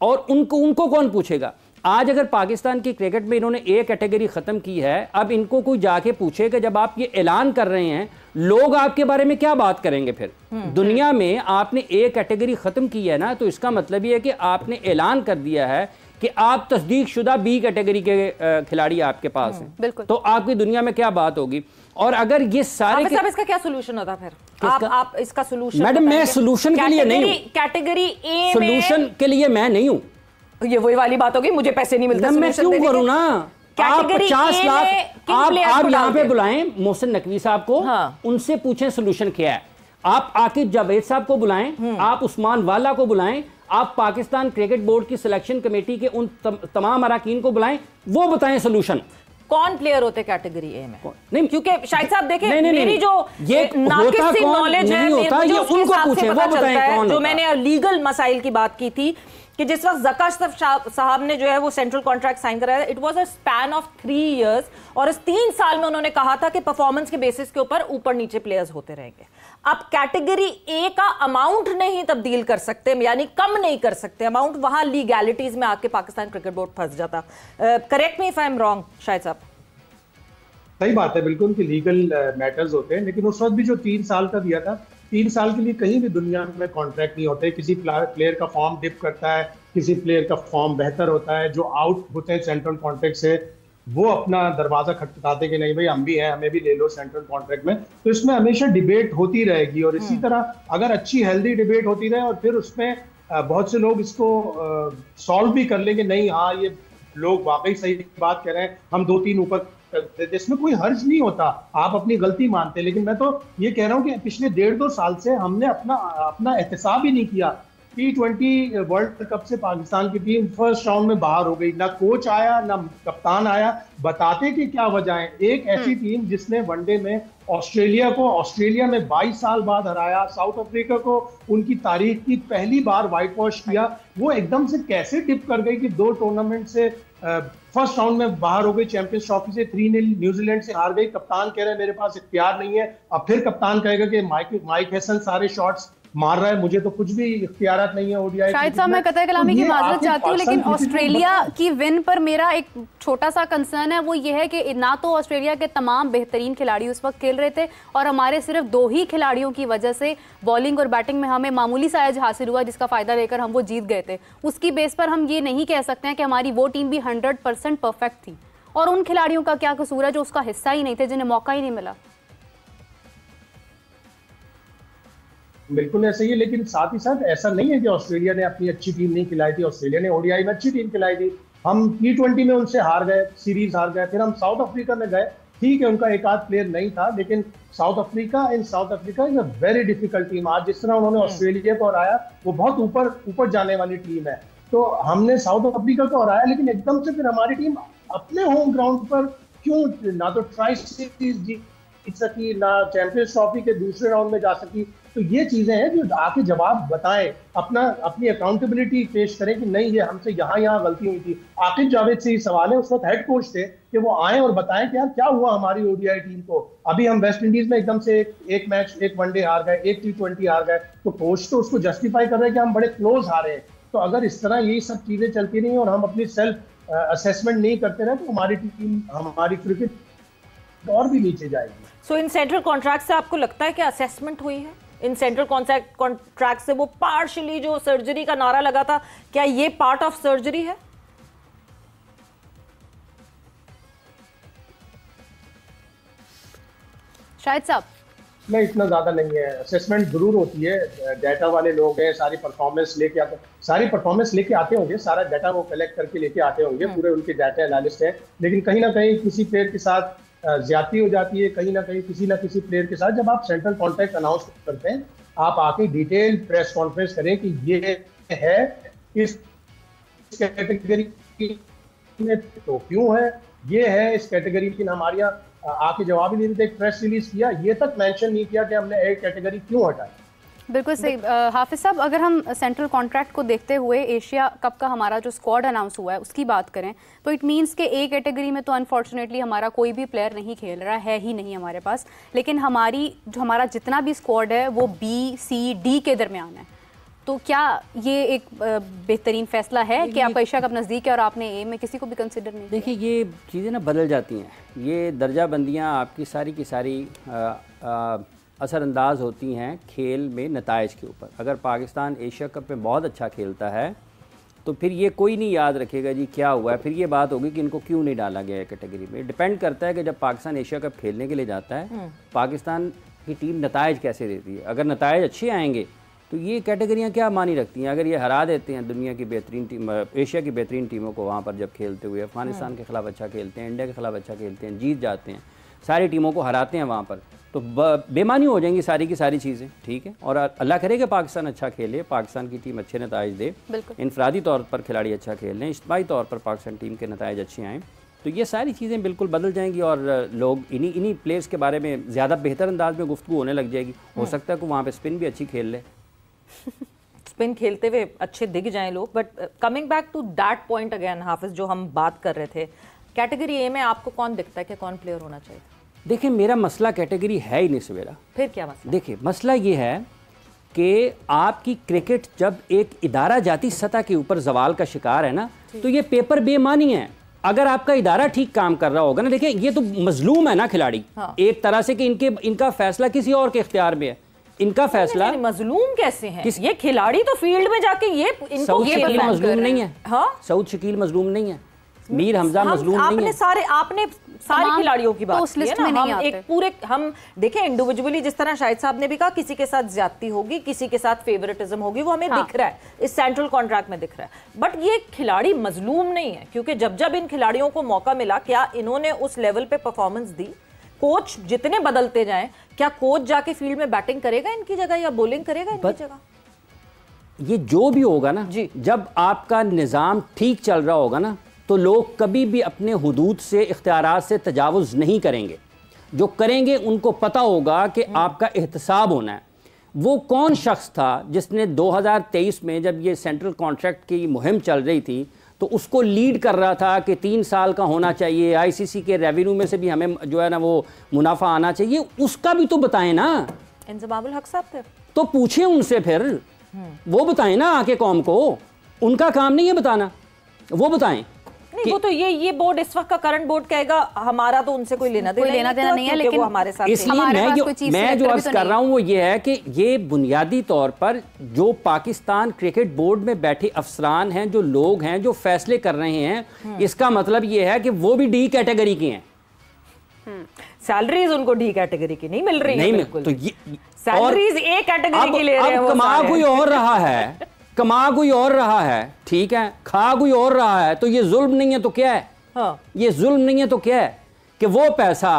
और उनको कौन पूछेगा? आज अगर पाकिस्तान की क्रिकेट में इन्होंने ए कैटेगरी ख़त्म की है, अब इनको कोई जाके पूछे कि जब आप ये ऐलान कर रहे हैं लोग आपके बारे में क्या बात करेंगे फिर? दुनिया में आपने ए कैटेगरी ख़त्म की है ना, तो इसका मतलब ये है कि आपने ऐलान कर दिया है कि आप तस्दीक शुदा बी कैटेगरी के खिलाड़ी आपके पास हैं, तो आपकी दुनिया में क्या बात होगी? और अगर ये सारे इसका क्या सोल्यूशन होता फिर? आप इसका सोल्यूशन? मैडम मैं सोल्यूशन के लिए नहीं हूँ, कैटेगरी ए सोल्यूशन के लिए मैं नहीं हूँ। ये वही वाली बात होगी, मुझे पैसे नहीं मिलते, मैं क्यों करूँ ना? आप 50 लाख आप यहाँ पे बुलाएं मोहसिन नकवी साहब को, उनसे पूछें सोल्यूशन क्या है। आप आकिब जावेद साहब को बुलाएं, आप उस्मान वाला को बुलाएं, आप पाकिस्तान क्रिकेट बोर्ड की सिलेक्शन कमेटी के उन तमाम अरकान को बुलाएं, वो बताएं सोल्यूशन। कौन प्लेयर होते कैटेगरी ए में? नहीं, क्योंकि शाहिद साहब देखें, मेरी जो नाकिस सी नॉलेज है, ये उनको पूछें, वो बताएं कौन। जो मैंने लीगल मसाइल की बात की थी कि जिस वक्त ज़का अशरफ साहब ने जो है वो सेंट्रल कॉन्ट्रैक्ट साइन कराया, it was a span of 3 years, और इस 3 साल में उन्होंने कहा था कि परफॉर्मेंस के बेसिस के ऊपर नीचे प्लेयर्स होते रहेंगे। अब कैटेगरी ए का अमाउंट नहीं तब्दील कर सकते, यानी कम नहीं कर सकते अमाउंट, वहां लीगैलिटीज में आके पाकिस्तान क्रिकेट बोर्ड फंस जाता। Correct me if I am wrong Shahid साहब। सही बात है, बिल्कुल कि लीगल मैटर्स होते हैं, लेकिन उस वक्त भी जो 3 साल का दिया था, 3 साल के लिए कहीं भी दुनिया में कॉन्ट्रैक्ट नहीं होते। किसी प्लेयर का फॉर्म डिप करता है, किसी प्लेयर का फॉर्म बेहतर होता है, जो आउट होते हैं सेंट्रल कॉन्ट्रैक्ट से वो अपना दरवाजा खटखटाते कि नहीं भाई हम भी हैं, हमें भी ले लो सेंट्रल कॉन्ट्रैक्ट में। तो इसमें हमेशा डिबेट होती रहेगी, और इसी तरह अगर अच्छी हेल्दी डिबेट होती रहे और फिर उसमें बहुत से लोग इसको सॉल्व भी कर लेंगे, नहीं हाँ ये लोग वाकई सही बात कह रहे हैं, हम 2-3 ऊपर, इसमें कोई हर्ज नहीं होता, आप अपनी गलती मानते। लेकिन मैं तो ये कह रहा हूँ कि पिछले 1.5-2 साल से हमने अपना एहतसाब ही नहीं किया। T20 वर्ल्ड कप से पाकिस्तान की टीम फर्स्ट राउंड में बाहर हो गई, ना कोच आया ना कप्तान आया, बताते कि क्या वजह है। एक ऐसी टीम जिसने वनडे में ऑस्ट्रेलिया में 22 साल बाद हराया, साउथ अफ्रीका को उनकी तारीख की पहली बार व्हाइट वॉश किया, वो एकदम से कैसे टिप कर गई कि 2 टूर्नामेंट से फर्स्ट राउंड में बाहर हो गई, चैंपियंस ट्रॉफी से 3-0 न्यूजीलैंड से हार गई। कप्तान कह रहे हैं मेरे पास इख्तियार नहीं है, अब फिर कप्तान कहेगा कि माइक हैसन सारे शॉट्स मार रहा है, मुझे तो कुछ भी इख्तियारात नहीं है ओडीआई। शाहिद साहब मैं कतई कलामी की माजरत चाहती हूँ, लेकिन ऑस्ट्रेलिया की विन पर मेरा एक छोटा सा कंसर्न है, वो ये है कि ना तो ऑस्ट्रेलिया के तमाम बेहतरीन खिलाड़ी उस वक्त खेल रहे थे, और हमारे सिर्फ 2 ही खिलाड़ियों की वजह से बॉलिंग और बैटिंग में हमें मामूली सा एज हासिल हुआ, जिसका फायदा लेकर हम वो जीत गए थे। उसकी बेस पर हम ये नहीं कह सकते हैं कि हमारी वो टीम भी 100% परफेक्ट थी, और उन खिलाड़ियों का क्या कसूर है जो उसका हिस्सा ही नहीं थे, जिन्हें मौका ही नहीं मिला। बिल्कुल ऐसा ही है, लेकिन साथ ही साथ ऐसा नहीं है कि ऑस्ट्रेलिया ने अपनी अच्छी टीम नहीं खिलाई थी। ऑस्ट्रेलिया ने ओडीआई में अच्छी टीम खिलाई थी, हम T20 में उनसे हार गए, सीरीज हार गए, फिर हम साउथ अफ्रीका में गए, ठीक है उनका एक आध प्लेयर नहीं था, लेकिन south Africa is a very difficult team. आज जिस तरह उन्होंने ऑस्ट्रेलिया को हराया, वो बहुत ऊपर जाने वाली टीम है। तो हमने साउथ अफ्रीका को हराया, लेकिन एकदम से फिर हमारी टीम अपने होम ग्राउंड पर क्यों ना तो ट्राई सीरीज जीत सकी, ना चैंपियंस ट्रॉफी के दूसरे राउंड में जा सकी। तो ये चीजें हैं जो आके जवाब बताएं, अपनी अकाउंटेबिलिटी पेश करें कि नहीं ये हमसे यहाँ गलती हुई थी। आकिब जावेद से ही सवाल है, उस वक्त हेड कोच थे, कि वो आए और बताएं कि यार क्या हुआ हमारी ओडीआई टीम को। अभी हम वेस्ट इंडीज में एकदम से एक मैच, एक वनडे हार गए, एक T20 हार गए, तो कोच तो उसको जस्टिफाई कर रहे हैं कि हम बड़े क्लोज हारे हैं। तो अगर इस तरह ये सब चीजें चलती रही और हम अपनी सेल्फ असेसमेंट नहीं करते रहे तो हमारी टीम, हमारी क्रिकेट और भी नीचे जाएगी। सो इन सेंट्रल कॉन्ट्रैक्ट से आपको लगता है कि असेसमेंट हुई है? इन सेंट्रल कॉन्ट्रैक्ट से वो पार्शियली जो सर्जरी का नारा लगा था, क्या ये पार्ट ऑफ सर्जरी है? शाहिद साहब नहीं, इतना ज्यादा नहीं है। असेसमेंट जरूर होती है, डाटा वाले लोग हैं, सारी परफॉर्मेंस लेके आते होंगे, सारा डाटा वो कलेक्ट करके लेके आते होंगे, पूरे उनके डाटा एनालिस्ट हैं। लेकिन कहीं ना कहीं किसी प्लेयर के साथ ज्यादती हो जाती है, कहीं ना कहीं किसी ना किसी प्लेयर के साथ। जब आप सेंट्रल कॉन्ट्रैक्ट अनाउंस करते हैं, आप आके डिटेल प्रेस कॉन्फ्रेंस करें कि ये है इस कैटेगरी में तो क्यों है, ये है इस कैटेगरी की, हमारे यहाँ आके जवाब ही नहीं देते। प्रेस रिलीज किया, ये तक मेंशन नहीं किया कि हमने एक कैटेगरी क्यों हटाई। बिल्कुल सही। हाफिज साहब, अगर हम सेंट्रल कॉन्ट्रैक्ट को देखते हुए एशिया कप का हमारा जो स्क्वाड अनाउंस हुआ है उसकी बात करें तो इट मींस कि ए कैटेगरी में तो अनफॉर्चुनेटली हमारा कोई भी प्लेयर नहीं खेल रहा है ही नहीं हमारे पास, लेकिन हमारा जितना भी स्क्वाड है वो बी, सी, डी के दरमियान है। तो क्या ये एक बेहतरीन फैसला है कि आप एशिया कप नज़दीक है और आपने ए में किसी को भी कंसिडर नहीं? देखिए, ये चीज़ें ना बदल जाती हैं, ये दर्जाबंदियाँ आपकी सारी की सारी असरअंदाज होती हैं खेल में नताइज के ऊपर। अगर पाकिस्तान एशिया कप में बहुत अच्छा खेलता है तो फिर ये कोई नहीं याद रखेगा जी क्या हुआ है, फिर ये बात होगी कि इनको क्यों नहीं डाला गया है कैटेगरी में। डिपेंड करता है कि जब पाकिस्तान एशिया कप खेलने के लिए जाता है, पाकिस्तान की टीम नताइज कैसे देती है। अगर नताइज अच्छे आएंगे तो ये कैटेगरियाँ क्या मानी रखती हैं। अगर ये हरा देते हैं दुनिया की बेहतरीन टीम, एशिया की बेहतरीन टीमों को वहाँ पर जब खेलते हुए, अफगानिस्तान के खिलाफ अच्छा खेलते हैं, इंडिया के खिलाफ अच्छा खेलते हैं, जीत जाते हैं, सारी टीमों को हराते हैं वहाँ पर, तो बेमानी हो जाएंगी सारी की सारी चीज़ें। ठीक है, और अल्लाह करे कि पाकिस्तान अच्छा खेले, पाकिस्तान की टीम अच्छे नताइज दे, इनफरादी तौर पर खिलाड़ी अच्छा खेल लें, इज्तिमाई तौर पर पाकिस्तान टीम के नताइज अच्छे आएँ, तो ये सारी चीज़ें बिल्कुल बदल जाएंगी और लोग इन्हीं प्लेयर्स के बारे में ज़्यादा बेहतर अंदाज में गुफ्तगू होने लग जाएगी। हो सकता है कि वहाँ पर स्पिन भी अच्छी खेल ले, स्पिन खेलते हुए अच्छे दिख जाएं लोग। But coming back to that point again Hafiz, जो हम बात कर रहे थे, कैटेगरी ए में आपको कौन दिखता है कि कौन प्लेयर होना चाहिए? देखिए, मेरा मसला कैटेगरी है ही नहीं सवेरा। फिर क्या मसला? देखिए, मसला ये है कि आपकी क्रिकेट जब एक इदारा जाती सतह के ऊपर जवाल का शिकार है ना, तो ये पेपर बेमानी है। अगर आपका इदारा ठीक काम कर रहा होगा ना, देखिए ये तो मजलूम है ना खिलाड़ी, एक तरह से कि इनका फैसला किसी और के इख्तियार में है। इनका फैसला मजलूम कैसे हैं? ये खिलाड़ी तो फील्ड में जाके इनको मजलूम नहीं है। सऊद शकील मजलूम नहीं है, मीर हमजा मजलूम नहीं है। आपने सारे खिलाड़ियों की बात की है ना। हम एक पूरे हम देखें इंडिविजुअली, जिस तरह शाहिद साहब ने भी कहा, किसी के साथ ज्यादती होगी, किसी के साथ फेवरेटिज्म होगी, वो हमें दिख रहा है, इस सेंट्रल कॉन्ट्रैक्ट में दिख रहा है। बट ये खिलाड़ी मजलूम नहीं है, क्योंकि जब इन खिलाड़ियों को मौका मिला, क्या इन्होंने उस लेवल पे परफॉर्मेंस दी? कोच जितने बदलते जाएं, क्या कोच जाके फील्ड में बैटिंग करेगा इनकी जगह या बॉलिंग करेगा इनकी जगह? ये जो भी होगा ना जी, जब आपका निज़ाम ठीक चल रहा होगा ना, तो लोग कभी भी अपने हुदूद से, इख्तियारात से तजावुज़ नहीं करेंगे। जो करेंगे उनको पता होगा कि आपका एहतसाब होना है। वो कौन शख्स था जिसने 2023 में जब ये सेंट्रल कॉन्ट्रैक्ट की मुहिम चल रही थी तो उसको लीड कर रहा था कि 3 साल का होना चाहिए, आईसीसी के रेवेन्यू में से भी हमें जो है ना वो मुनाफा आना चाहिए, उसका भी तो बताएं ना। इंजमामुल हक साहब थे, तो पूछें उनसे, फिर वो बताएं ना आके कौम को। उनका काम नहीं है बताना, वो बताएं। नहीं, वो तो ये बोर्ड इस वक्त का करंट बोर्ड कहेगा, हमारा तो उनसे कोई लेना देना नहीं है, लेकिन वो हमारे साथ। इसलिए मैं जो अर्ज कर रहा हूँ वो ये है कि ये बुनियादी तौर पर जो पाकिस्तान क्रिकेट बोर्ड में बैठे अफसरान हैं, जो लोग हैं, जो फैसले कर रहे हैं, इसका मतलब ये है कि वो भी डी कैटेगरी के हैं। सैलरीज उनको डी कैटेगरी की नहीं मिल रही है, बिल्कुल। तो ये सैलरीज ए कैटेगरी की ले रहे हैं। कमा कोई और रहा है, कमा कोई और रहा है, ठीक है, खा कोई और रहा है, तो ये जुल्म नहीं है तो क्या है? ये जुल्म नहीं है तो क्या है कि वो पैसा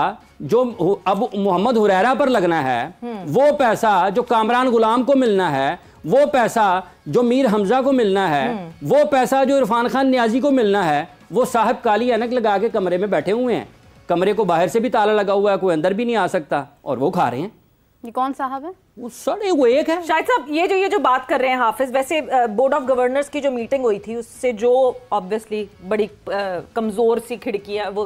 जो अब मोहम्मद हुरैरा पर लगना है, वो पैसा जो कामरान गुलाम को मिलना है, वो पैसा जो मीर हमजा को मिलना है, वो पैसा जो इरफान खान नियाजी को मिलना है, वो साहब काली ऐनक लगा के कमरे में बैठे हुए हैं, कमरे को बाहर से भी ताला लगा हुआ है, कोई अंदर भी नहीं आ सकता, और वो खा रहे हैं। ये कौन साहब है? वो सर वो एक है शाहिद साहब। ये जो बात कर रहे हैं हाफिज, वैसे बोर्ड ऑफ गवर्नर्स की जो मीटिंग हुई थी उससे जो ऑब्वियसली बड़ी कमज़ोर सी खिड़कियां, वो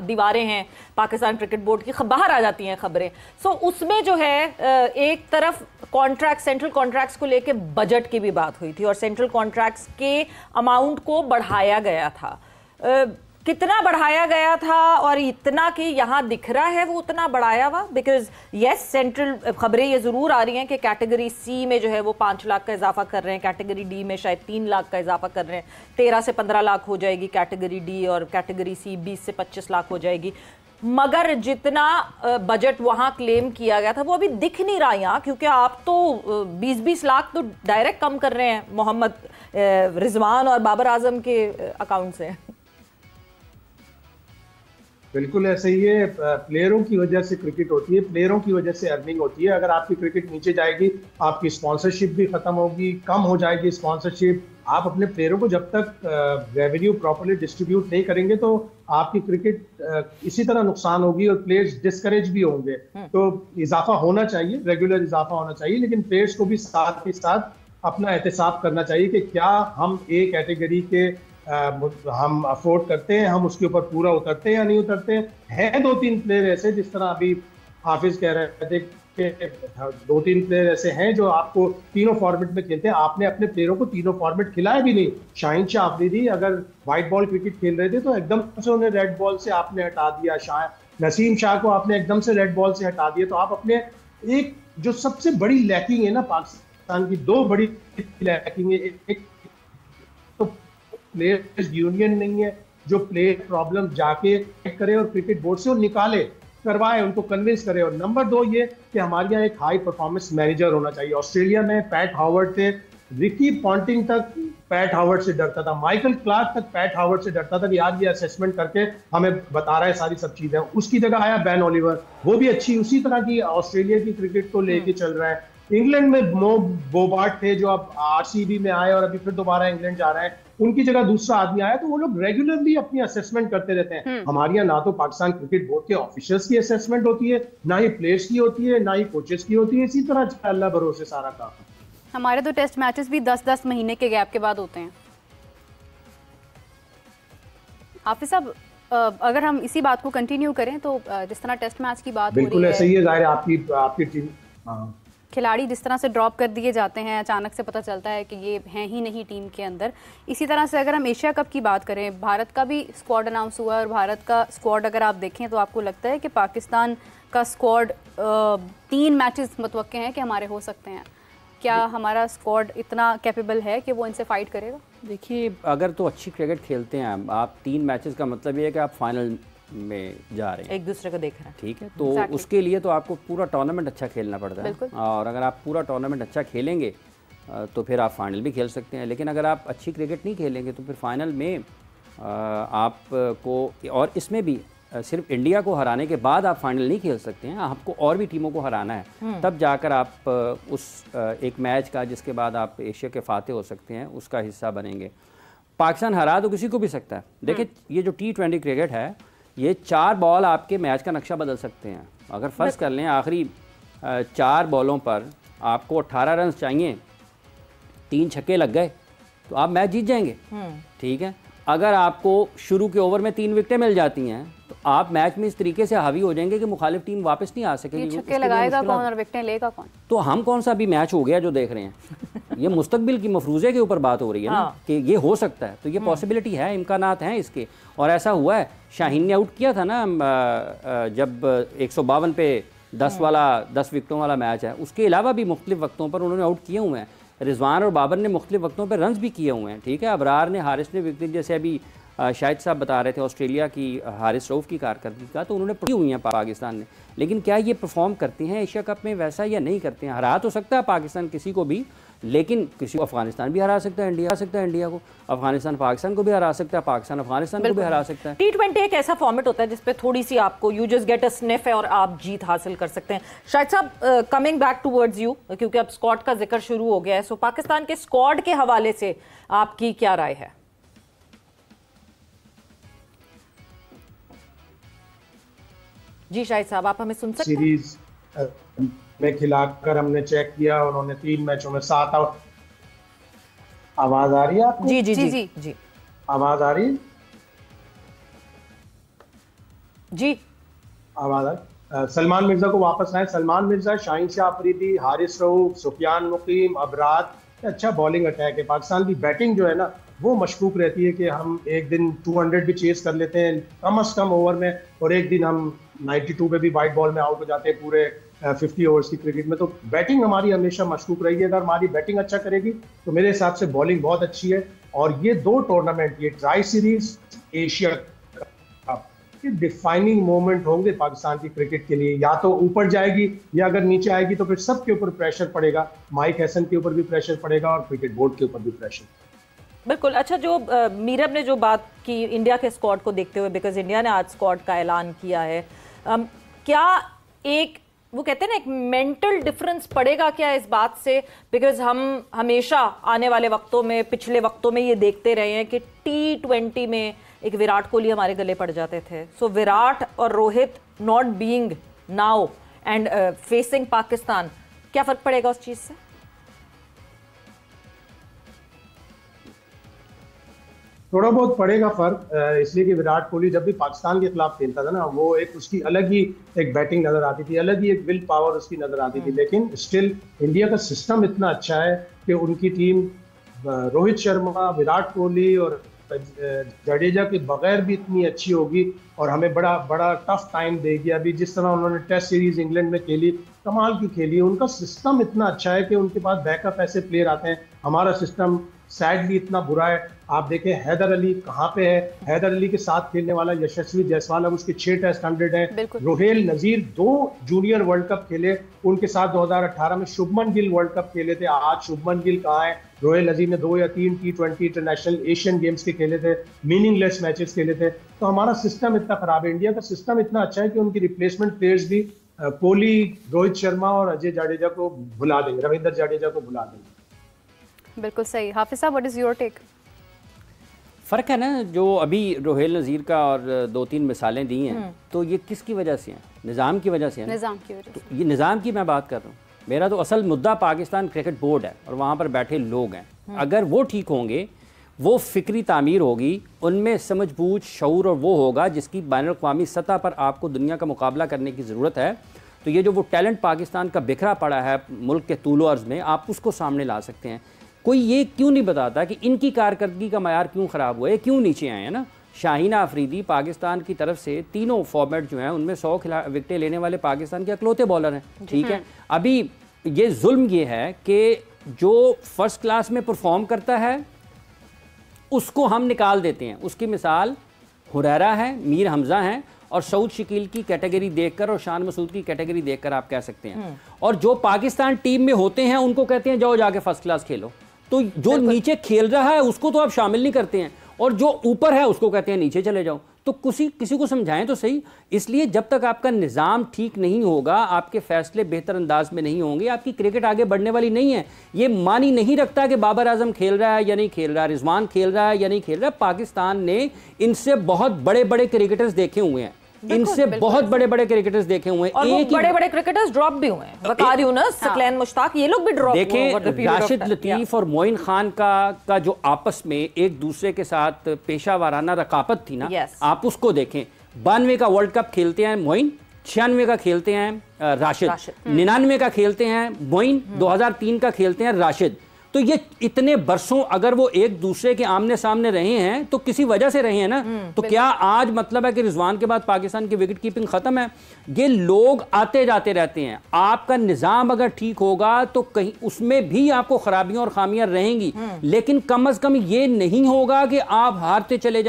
दीवारें हैं पाकिस्तान क्रिकेट बोर्ड की, बाहर आ जाती हैं खबरें। सो उसमें जो है एक तरफ कॉन्ट्रैक्ट, सेंट्रल कॉन्ट्रैक्ट्स को लेके बजट की भी बात हुई थी और सेंट्रल कॉन्ट्रैक्ट्स के अमाउंट को बढ़ाया गया था। कितना बढ़ाया गया था और इतना कि यहाँ दिख रहा है वो उतना बढ़ाया हुआ? बिकॉज यस, सेंट्रल खबरें ये ज़रूर आ रही हैं कि कैटेगरी सी में जो है वो 5 लाख का इजाफा कर रहे हैं, कैटेगरी डी में शायद 3 लाख का इजाफा कर रहे हैं, 13 से 15 लाख हो जाएगी कैटेगरी डी और कैटेगरी सी 20 से 25 लाख हो जाएगी। मगर जितना बजट वहाँ क्लेम किया गया था वो अभी दिख नहीं रहा यहाँ, क्योंकि आप तो 20-20 लाख तो डायरेक्ट कम कर रहे हैं मोहम्मद रिजवान और बाबर आजम के अकाउंट से। बिल्कुल ऐसे ही है, प्लेयरों की वजह से क्रिकेट होती है, प्लेयरों की वजह से अर्निंग होती है। अगर आपकी क्रिकेट नीचे जाएगी, आपकी स्पॉन्सरशिप भी खत्म होगी, कम हो जाएगी स्पॉन्सरशिप। आप अपने प्लेयरों को जब तक रेवेन्यू प्रॉपर्ली डिस्ट्रीब्यूट नहीं करेंगे तो आपकी क्रिकेट इसी तरह नुकसान होगी और प्लेयर्स डिस्करेज भी होंगे। तो इजाफा होना चाहिए, रेगुलर इजाफा होना चाहिए, लेकिन प्लेयर्स को भी साथ ही साथ अपना एहतसाब करना चाहिए कि क्या हम एक कैटेगरी के हम अफोर्ड करते हैं, हम उसके ऊपर पूरा उतरते हैं या नहीं उतरते हैं। 2-3 प्लेयर ऐसे, जिस तरह अभी हाफिज कह रहे थे कि 2-3 प्लेयर ऐसे हैं जो आपको तीनों फॉर्मेट में खेलते हैं। आपने अपने प्लेयरों को तीनों फॉर्मेट खिलाया भी नहीं। शाहीन शाह अफरीदी अगर व्हाइट बॉल क्रिकेट खेल रहे थे तो एकदम से उन्हें रेड बॉल से आपने हटा दिया। नसीम शाह को आपने एकदम से रेड बॉल से हटा दिया। तो आप अपने एक जो सबसे बड़ी लैकिंग है ना पाकिस्तान की, 2 बड़ी लैकिंग है। एक तो प्लेयर्स यूनियन नहीं है जो प्लेयर प्रॉब्लम जाके करे और क्रिकेट बोर्ड से वो निकाले, करवाए, उनको कन्विंस करे। और नंबर 2 ये कि हमारे यहाँ एक हाई परफॉर्मेंस मैनेजर होना चाहिए। ऑस्ट्रेलिया में पैट हावर्ड थे, रिकी पॉन्टिंग तक पैट हावर्ड से डरता था, माइकल क्लार्क तक पैट हावर्ड से डरता था कि यार ये असेसमेंट करके हमें बता रहा है सारी सब चीजें। उसकी जगह आया बैन ओलिवर, वो भी अच्छी उसी तरह की ऑस्ट्रेलिया की क्रिकेट को लेके चल रहा है। इंग्लैंड में मो बोबार्ट थे जो अब आरसीबी में आए और अभी फिर दोबारा इंग्लैंड जा रहे हैं, उनकी जगह दूसरा आदमी आया। तो वो लोग रेगुलरली अपनी असेसमेंट करते रहते हैं। हमारे यहाँ ना तो पाकिस्तान क्रिकेट बोर्ड के ऑफिशियल्स की असेसमेंट होती है, ना ही प्लेयर्स की होती है, ना ही कोचेस की होती है। इसी तरह अल्लाह भरोसे सारा काम। हमारे तो टेस्ट मैचेस भी 10-10 महीने के गैप के बाद होते हैं। हाफिज साहब, अगर हम इसी बात को कंटिन्यू करें तो जिस तरह टेस्ट मैच की बात हो रही है, बिल्कुल ऐसे ही है। जाहिर आपकी टीम, खिलाड़ी जिस तरह से ड्रॉप कर दिए जाते हैं, अचानक से पता चलता है कि ये हैं ही नहीं टीम के अंदर। इसी तरह से अगर हम एशिया कप की बात करें, भारत का भी स्क्वाड अनाउंस हुआ और भारत का स्क्वाड अगर आप देखें तो आपको लगता है कि पाकिस्तान का स्क्वाड 3 मैचेस मुतवक्के हैं कि हमारे हो सकते हैं। क्या हमारा स्क्वाड इतना कैपेबल है कि वो इनसे फाइट करेगा? देखिए, अगर तो अच्छी क्रिकेट खेलते हैं आप, 3 मैचेस का मतलब ये है कि आप फाइनल में जा रहे हैं, एक दूसरे को देख रहे हैं। ठीक है, तो उसके लिए तो आपको पूरा टूर्नामेंट अच्छा खेलना पड़ता है। और अगर आप पूरा टूर्नामेंट अच्छा खेलेंगे तो फिर आप फाइनल भी खेल सकते हैं। लेकिन अगर आप अच्छी क्रिकेट नहीं खेलेंगे तो फिर फाइनल में आपको, और इसमें भी सिर्फ इंडिया को हराने के बाद आप फाइनल नहीं खेल सकते हैं, आपको और भी टीमों को हराना है, तब जाकर आप उस एक मैच का जिसके बाद आप एशिया के फाते हो सकते हैं उसका हिस्सा बनेंगे। पाकिस्तान हरा तो किसी को भी सकता है। देखिए, ये जो T20 क्रिकेट है, ये 4 बॉल आपके मैच का नक्शा बदल सकते हैं। अगर फर्ज कर लें आखिरी 4 बॉलों पर आपको 18 रन चाहिए, 3 छक्के लग गए तो आप मैच जीत जाएंगे, ठीक है। अगर आपको शुरू के ओवर में 3 विकेटें मिल जाती हैं तो आप मैच में इस तरीके से हावी हो जाएंगे कि मुखालिफ टीम वापस नहीं आ सकेगी। छक्के लगाएगा कौन और विकेटें लेगा कौन? तो हम कौन सा भी मैच हो गया जो देख रहे हैं ये मुस्तकबिल की मफरूज़े के ऊपर बात हो रही है ना, कि ये हो सकता है। तो ये पॉसिबिलिटी है, इम्कानात हैं इसके, और ऐसा हुआ है। शाहीन ने आउट किया था ना जब 152 पे 10 विकेटों वाला मैच है, उसके अलावा भी मुख्तलिफ वक्तों पर उन्होंने आउट किए हुए हैं। रिजवान और बाबर ने मुख्तलिफ वक्तों पर रन्स भी किए हुए हैं, ठीक है। अबरार ने, हारिस ने विकेट, जैसे अभी शाहिद साहब बता रहे थे ऑस्ट्रेलिया की हारिस रऊफ की कारकर्दगी का, तो उन्होंने पढ़ी हुई हैं पाकिस्तान ने। लेकिन क्या ये परफॉर्म करते हैं एशिया कप में वैसा या नहीं करते हैं? हरा तो सकता है पाकिस्तान किसी को भी, लेकिन किसी को अफगानिस्तान भी हरा सकता है, इंडिया को, अफगानिस्तान पाकिस्तान को भी हरा सकता है, पाकिस्तान अफगानिस्तान को भी हरा सकता है। T20 एक ऐसा फॉर्मेट होता है जिसपे थोड़ी सी आपको you just get a sniff है और आप जीत हासिल कर सकते हैं। शाहिद साहब, कमिंग बैक टूवर्ड्स यू, क्योंकि अब स्क्वाड का जिक्र शुरू हो गया है, सो पाकिस्तान के स्क्वाड के हवाले से आपकी क्या राय है? जी शाहिद साहब, आप हमें सुन सकते हैं? में खिलाकर हमने चेक किया, उन्होंने 3 मैचों में 7 आउट। आवाज आ रही है आपको? जी जी जी जी जी आवाज आ रही है? जी आवाज आ रही। सलमान मिर्जा को वापस आए। सलमान मिर्जा, शाहीन शाह अफरीदी, हारिस रऊफ, सुफियान मुकीम, अबरार, अच्छा बॉलिंग अटैक है। पाकिस्तान की बैटिंग जो है ना वो मशकूक रहती है कि हम एक दिन 200 भी चेस कर लेते हैं कम से कम ओवर में, और एक दिन हम 92 पे भी वाइट बॉल में आउट हो जाते हैं पूरे 50 ओवर्स की क्रिकेट में। तो बैटिंग हमारी हमेशा मशकूक रही है। अगर हमारी बैटिंग अच्छा करेगी तो मेरे हिसाब से बॉलिंग बहुत अच्छी है। और ये 2 टूर्नामेंट, ये ट्राई सीरीज, एशिया कप, ये डिफाइनिंग मोमेंट होंगे पाकिस्तान की क्रिकेट के लिए। या तो ऊपर जाएगी या अगर नीचे आएगी तो फिर सबके ऊपर प्रेशर पड़ेगा। माइक हैसन के ऊपर भी प्रेशर पड़ेगा और क्रिकेट बोर्ड के ऊपर भी प्रेशर। बिल्कुल। अच्छा, जो मीरब ने जो बात की इंडिया के स्क्वाड को देखते हुए, बिकॉज इंडिया ने आज स्क्वाड का ऐलान किया है, क्या एक वो कहते हैं ना एक मेंटल डिफरेंस पड़ेगा क्या इस बात से? बिकॉज हम हमेशा आने वाले वक्तों में, पिछले वक्तों में ये देखते रहे हैं कि T20 में एक विराट कोहली हमारे गले पड़ जाते थे। सो विराट और Rohit not being now and facing Pakistan, क्या फर्क पड़ेगा उस चीज से? थोड़ा बहुत पड़ेगा फर्क, इसलिए कि विराट कोहली जब भी पाकिस्तान के खिलाफ खेलता था ना, वो एक उसकी अलग ही एक बैटिंग नजर आती थी, अलग ही एक विल पावर उसकी नजर आती थी। लेकिन स्टिल इंडिया का सिस्टम इतना अच्छा है कि उनकी टीम रोहित शर्मा, विराट कोहली और जडेजा के बगैर भी इतनी अच्छी होगी और हमें बड़ा बड़ा टफ टाइम देगी। अभी जिस तरह उन्होंने टेस्ट सीरीज इंग्लैंड में खेली, कमाल की खेली। उनका सिस्टम इतना अच्छा है कि उनके पास बैकअप ऐसे प्लेयर आते हैं। हमारा सिस्टम सैडली इतना बुरा है। आप देखें हैदर अली कहाँ पे है, हैदर अली के साथ खेलने वाला यशस्वी जायसवाल, अब उसके 6 टेस्ट 100 हैं। रोहेल नजीर 2 जूनियर वर्ल्ड कप खेले, उनके साथ 2018 में शुभमन गिल वर्ल्ड कप खेले थे। आज शुभमन गिल कहाँ है? रोहेल नजीर ने 2 या 3 T20 इंटरनेशनल एशियन गेम्स के खेले थे, मीनिंगलेस मैचेस खेले थे। तो हमारा सिस्टम इतना खराब है। इंडिया का सिस्टम इतना अच्छा है कि उनकी रिप्लेसमेंट प्लेयर्स भी कोहली, रोहित शर्मा और अजय जाडेजा को भुला देंगे, रविंद्र जाडेजा को भुला देंगे। बिल्कुल सही। हाफिज साहब, व्हाट इज योर टेक? फ़र्क है ना, जो अभी रोहेल नज़ीर का और 2-3 मिसालें दी हैं, तो ये किसकी वजह से हैं? निज़ाम की वजह से हैं। निज़ाम की वजह से। तो ये निज़ाम की मैं बात कर रहा हूँ। मेरा तो असल मुद्दा पाकिस्तान क्रिकेट बोर्ड है और वहाँ पर बैठे लोग हैं। अगर वो ठीक होंगे, वो फ़िक्री तामीर होगी, उनमें समझ बूझ, शऊर और वो होगा जिसकी बैनुल-अक़वामी सतह पर आपको दुनिया का मुकाबला करने की ज़रूरत है। तो ये जो वो टैलेंट पाकिस्तान का बिखरा पड़ा है मुल्क के तूलो अर्ज़ में, आप उसको सामने ला सकते हैं। कोई ये क्यों नहीं बताता कि इनकी कारकर्दगी का मयार क्यों ख़राब हुआ है, क्यों नीचे आए हैं ना? शाहीना अफरीदी पाकिस्तान की तरफ से तीनों फॉर्मेट जो हैं उनमें 100 विकेटें लेने वाले पाकिस्तान के अकलौते बॉलर हैं, ठीक है। अभी ये जुल्म ये है कि जो फर्स्ट क्लास में परफॉर्म करता है उसको हम निकाल देते हैं। उसकी मिसाल हुरैरा है, मीर हमज़ा हैं और सऊद शकील की कैटेगरी देखकर और शान मसूद की कैटेगरी देखकर आप कह सकते हैं। और जो पाकिस्तान टीम में होते हैं उनको कहते हैं जाओ जाके फर्स्ट क्लास खेलो। तो जो नीचे खेल रहा है उसको तो आप शामिल नहीं करते हैं और जो ऊपर है उसको कहते हैं नीचे चले जाओ। तो किसी को समझाएं तो सही। इसलिए जब तक आपका निज़ाम ठीक नहीं होगा, आपके फैसले बेहतर अंदाज में नहीं होंगे, आपकी क्रिकेट आगे बढ़ने वाली नहीं है। ये मानी नहीं रखता कि बाबर आजम खेल रहा है या नहीं खेल रहा है, रिजवान खेल रहा है या नहीं खेल रहा है। पाकिस्तान ने इनसे बहुत बड़े बड़े क्रिकेटर्स देखे हुए हैं, इनसे बहुत बड़े बड़े क्रिकेटर्स देखे हुए हैं। एक बड़े बड़े क्रिकेटर्स ड्रॉप भी हुए हैं, वकार यूनुस, सकलैन मुश्ताक, ये लोग भी ड्रॉप हुए। देखें राशिद लतीफ और मोइन खान का जो आपस में एक दूसरे के साथ पेशा वाराना रकाबत थी ना, आप उसको देखें। 92 का वर्ल्ड कप खेलते हैं मोइन, 96 का खेलते हैं राशिद, 99 का खेलते हैं मोइन, 2003 का खेलते हैं राशिद। तो ये इतने बरसों अगर वो एक दूसरे के आमने सामने रहे हैं तो किसी वजह से रहे हैं ना। तो क्या आज मतलब है कि रिजवान के बाद पाकिस्तान की विकेट कीपिंग खत्म है? ये लोग आते जाते रहते हैं। आपका निज़ाम अगर ठीक होगा तो कहीं उसमें भी आपको खराबियां और खामियां रहेंगी, लेकिन कम अज कम ये नहीं होगा कि आप हारते चले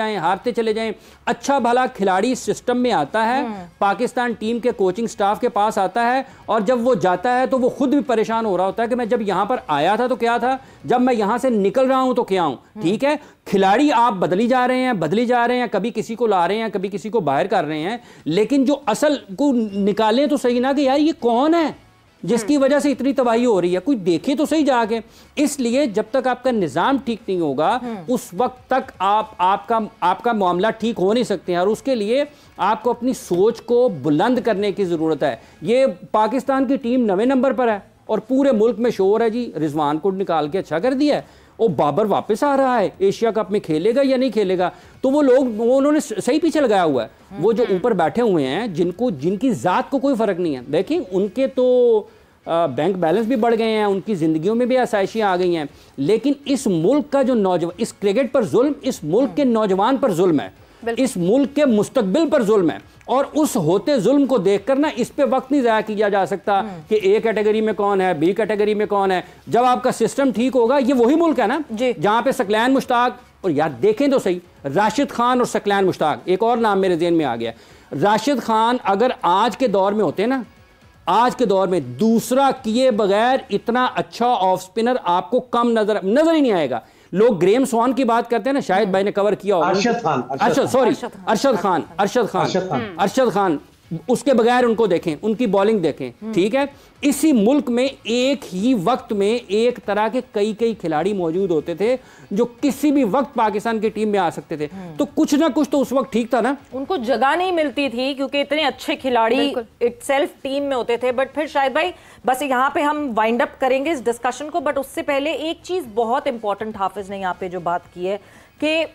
जाएं। अच्छा भला खिलाड़ी सिस्टम में आता है, पाकिस्तान टीम के कोचिंग स्टाफ के पास आता है और जब वो जाता है तो वो खुद भी परेशान हो रहा होता है कि मैं जब यहां पर आया था तो क्या था, जब मैं यहां से निकल रहा हूं तो क्या हूं। ठीक है, खिलाड़ी आप बदली जा रहे हैं, कभी किसी को ला रहे हैं, कभी किसी को बाहर कर रहे हैं, लेकिन जो असल को निकालें तो सही ना कि यार ये कौन है, जिसकी वजह से इतनी तबाही हो रही है। कोई देखे तो सही जाके। इसलिए जब तक आपका निज़ाम ठीक नहीं होगा उस वक्त तक आपका मामला ठीक हो नहीं सकते हैं, और उसके लिए आपको अपनी सोच को बुलंद करने की ज़रूरत है। ये पाकिस्तान की टीम 9वें नंबर पर है और पूरे मुल्क में शोर है जी, रिजवान को निकाल के अच्छा कर दिया है, और बाबर वापस आ रहा है, एशिया कप में खेलेगा या नहीं खेलेगा। तो वो लोग उन्होंने सही पीछे लगाया हुआ है। वो जो ऊपर बैठे हुए हैं जिनकी ज़ात को कोई फ़र्क नहीं है, देखिए उनके तो बैंक बैलेंस भी बढ़ गए हैं, उनकी ज़िंदगियों में भी आसाइशियाँ आ गई हैं, लेकिन इस मुल्क का जो नौजवान, इस क्रिकेट पर जुल्म, इस मुल्क के नौजवान पर जुल्म है, इस मुल्क के मुस्तकबिल पर जुल्म है। और उस होते जुल्म को देखकर ना इस पे वक्त नहीं ज़ाया किया जा सकता कि ए कैटेगरी में कौन है, बी कैटेगरी में कौन है। जब आपका सिस्टम ठीक होगा, ये वही मुल्क है ना जहां पे सकलैन मुश्ताक, और यार देखें तो सही, राशिद खान और सकलैन मुश्ताक, एक और नाम मेरे ज़हन में आ गया, राशिद खान अगर आज के दौर में होते ना, आज के दौर में दूसरा किए बगैर इतना अच्छा ऑफ स्पिनर आपको कम नजर ही नहीं आएगा। लोग ग्रेम स्वान की बात करते हैं ना, शायद भाई ने कवर किया होगा, अरशद खान, उसके बगैर उनको देखें, उनकी बॉलिंग देखें, ठीक है। इसी मुल्क में एक ही वक्त में एक तरह के कई खिलाड़ी मौजूद होते थे जो किसी भी वक्त पाकिस्तान की टीम में आ सकते थे। तो कुछ ना कुछ तो उस वक्त ठीक था ना, उनको जगह नहीं मिलती थी क्योंकि इतने अच्छे खिलाड़ी इटसेल्फ टीम में होते थे। बट फिर शायद भाई बस यहाँ पे हम वाइंड अप करेंगे इस डिस्कशन को, बट उससे पहले एक चीज बहुत इंपॉर्टेंट हाफिज ने यहाँ पे जो बात की है कि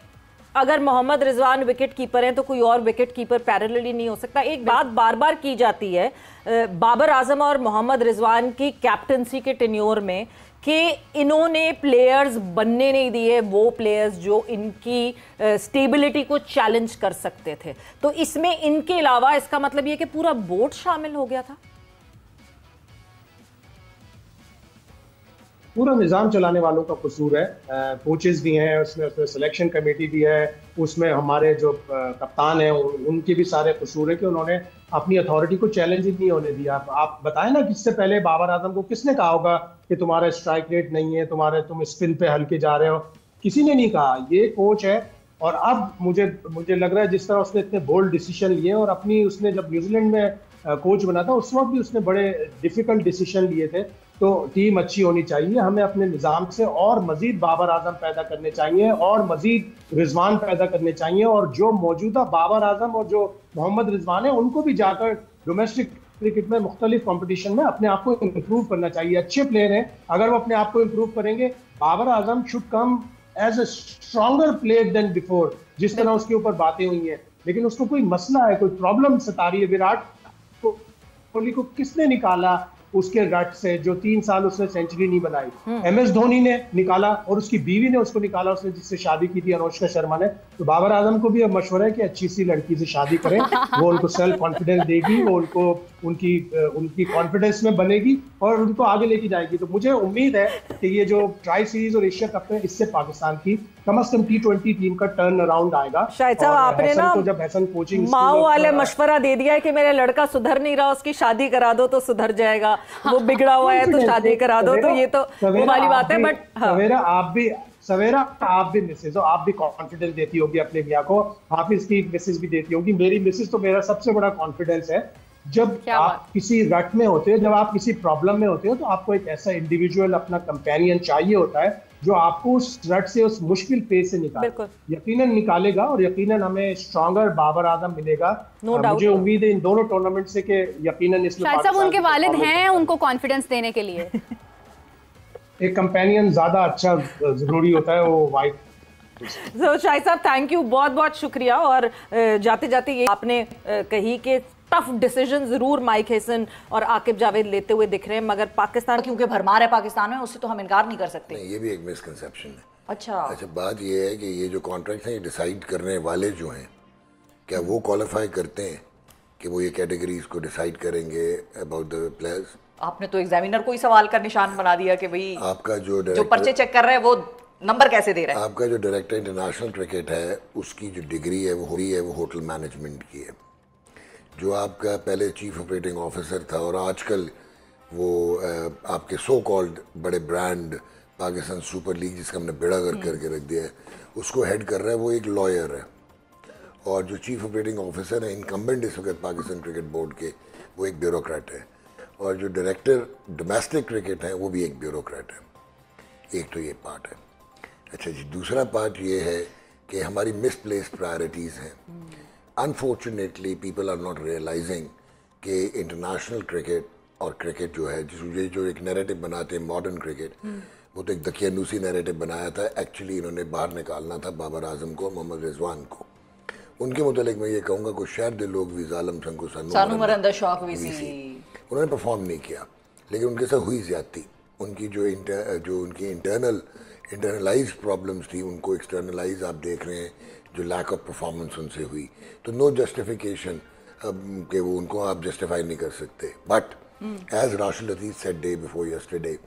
अगर मोहम्मद रिजवान विकेट कीपर हैं तो कोई और विकेट कीपर पैरेलली नहीं हो सकता। एक बात बार बार की जाती है बाबर आजम और मोहम्मद रिजवान की कैप्टनसी के टेन्योर में कि इन्होंने प्लेयर्स बनने नहीं दिए वो प्लेयर्स जो इनकी स्टेबिलिटी को चैलेंज कर सकते थे। तो इसमें इनके अलावा इसका मतलब ये कि पूरा बोर्ड शामिल हो गया था, पूरा निज़ाम चलाने वालों का कसूर है। कोचेस भी हैं उसमें सिलेक्शन कमेटी भी है, उसमें हमारे जो कप्तान हैं उनके भी सारे कसूर है कि उन्होंने अपनी अथॉरिटी को चैलेंज ही नहीं होने दिया। आप बताएं ना, किससे पहले बाबर आजम को किसने कहा होगा कि तुम्हारा स्ट्राइक रेट नहीं है, तुम स्पिन पे हल्के जा रहे हो? किसी ने नहीं कहा। ये कोच है। और अब मुझे लग रहा है जिस तरह उसने इतने बोल्ड डिसीजन लिए, और अपनी उसने जब न्यूजीलैंड में कोच बना था उस वक्त भी उसने बड़े डिफिकल्ट डिसीजन लिए थे। तो टीम अच्छी होनी चाहिए, हमें अपने निज़ाम से और मजीद बाबर आजम पैदा करने चाहिए और मजीद रिजवान पैदा करने चाहिए, और जो मौजूदा बाबर आजम और जो मोहम्मद रिजवान है उनको भी जाकर डोमेस्टिक क्रिकेट में मुख्तलिफ कंपटीशन में अपने आप को इम्प्रूव करना चाहिए। अच्छे प्लेयर हैं, अगर वो अपने आप को इम्प्रूव करेंगे, Babar Azam should come as a stronger player than before, जिस तरह उसके ऊपर बातें हुई हैं। लेकिन उसको कोई मसला है, कोई प्रॉब्लम सता रही है। विराट कोहली को किसने निकाला उसके रट से, जो 3 साल उसने सेंचुरी नहीं बनाई? MS धोनी ने निकाला, और उसकी बीवी ने उसको निकाला, उसने जिससे शादी की थी अनुष्का शर्मा ने। तो बाबर आजम को भी अब मशवरा है कि अच्छी सी लड़की से शादी करें, वो उनको सेल्फ कॉन्फिडेंस देगी, वो उनको उनकी कॉन्फिडेंस में बनेगी और उनको आगे लेके जाएगी। तो मुझे उम्मीद है कि ये जो ट्राई सीरीज और एशिया कप है, इससे पाकिस्तान की कम से कम T20 टीम का टर्न अराउंड आएगा। शायद साहब आपने ना जब हसन कोचिंग माओ वाले मशवरा दे दिया है कि मेरा लड़का सुधर नहीं रहा, उसकी शादी करा दो तो सुधर जाएगा, वो बिगड़ा हुआ है तो शादी करा दो। तो ये तो वो वाली बात है। बट सवेरा आप भी मिसेज हो, आप भी कॉन्फिडेंस देती होगी अपने मियाँ को, हाफिज की मिसेज भी देती होगी। मेरी मिसेज तो मेरा सबसे बड़ा कॉन्फिडेंस है। जब आप किसी रट में होते हो, जब आप किसी प्रॉब्लम में होते हो, तो आपको एक ऐसा इंडिविजुअल अपना कंपेनियन चाहिए होता है जो आपको उस रट से, उस मुश्किल फेज से निकाले। यकीनन निकालेगा, और यकीनन हमें स्ट्रॉन्गर बाबर आजम मिलेगा। मुझे उम्मीद है इन दोनों टूर्नामेंट से कि यकीनन इसमें शायद सब उनके वालिद हैं उनको कॉन्फिडेंस देने के लिए। एक कंपेनियन ज्यादा अच्छा जरूरी होता है, वो वाइफ। तो शाहिद साहब थैंक यू, बहुत बहुत शुक्रिया। और जाते जाते ये आपने कही कि टफ डिसीजन जरूर माइक हेसन और आकिब जावेद लेते हुए दिख रहे हैं, मगर पाकिस्तान क्योंकि भरमार है पाकिस्तान में, उससे तो हम इनकार नहीं कर सकते। नहीं, ये भी एक मिसकंसेप्शन है। अच्छा, बात ये है कि ये जो कॉन्ट्रैक्ट हैं, ये डिसाइड करने वाले जो हैं, क्या वो क्वालिफाई करते हैं कि वो ये कैटेगरीज को डिसाइड करेंगे अबाउट द प्लेयर्स? आपने तो एग्जामिनर को ही सवाल का निशान बना दिया कि भाई आपका जो पर्चे चेक कर रहे हैं वो नंबर कैसे दे रहा है। आपका जो डायरेक्टर इंटरनेशनल क्रिकेट है, उसकी जो डिग्री है वो होटल मैनेजमेंट की है। जो आपका पहले चीफ ऑपरेटिंग ऑफिसर था और आजकल वो आपके सो कॉल्ड बड़े ब्रांड पाकिस्तान सुपर लीग, जिसका हमने बेड़ा करके रख दिया है, उसको हेड कर रहा है, वो एक लॉयर है। और जो चीफ ऑपरेटिंग ऑफिसर है इनकम्बेंट इस वक्त पाकिस्तान क्रिकेट बोर्ड के, वो एक ब्यूरोक्रेट है। और जो डायरेक्टर डोमेस्टिक क्रिकेट है वो भी एक ब्यूरोक्रेट है। एक तो ये पार्ट है। अच्छा जी, दूसरा पार्ट ये है कि हमारी मिसप्लेस्ड प्रायोरिटीज़ हैं। Unfortunately people are not realising कि इंटरनेशनल क्रिकेट और क्रिकेट जो है, जिसमें जो एक नैरेटिव बनाते हैं मॉडर्न क्रिकेट, वो तो एक दकियानूसी नैरेटिव बनाया था। एक्चुअली इन्होंने बाहर निकालना था बाबर आजम को, मोहम्मद रिजवान को। उनके मुतालिक मैं ये कहूँगा कि शायद दे लोग वी ज़ालिम संग सानू मरंदा शौक वीसी उन्होंने परफॉर्म नहीं किया, लेकिन उनके साथ हुई ज़्यादती। उनकी जो उनकी इंटरनलाइज प्रॉब्लम्स थी, उनको एक्सटर्नलाइज आप देख रहे हैं, जो लैक ऑफ परफॉर्मेंस उनसे हुई, तो नो जस्टिफिकेशन कि वो उनको आप जस्टिफाई नहीं कर सकते। But as Rashid Latif said day before yesterday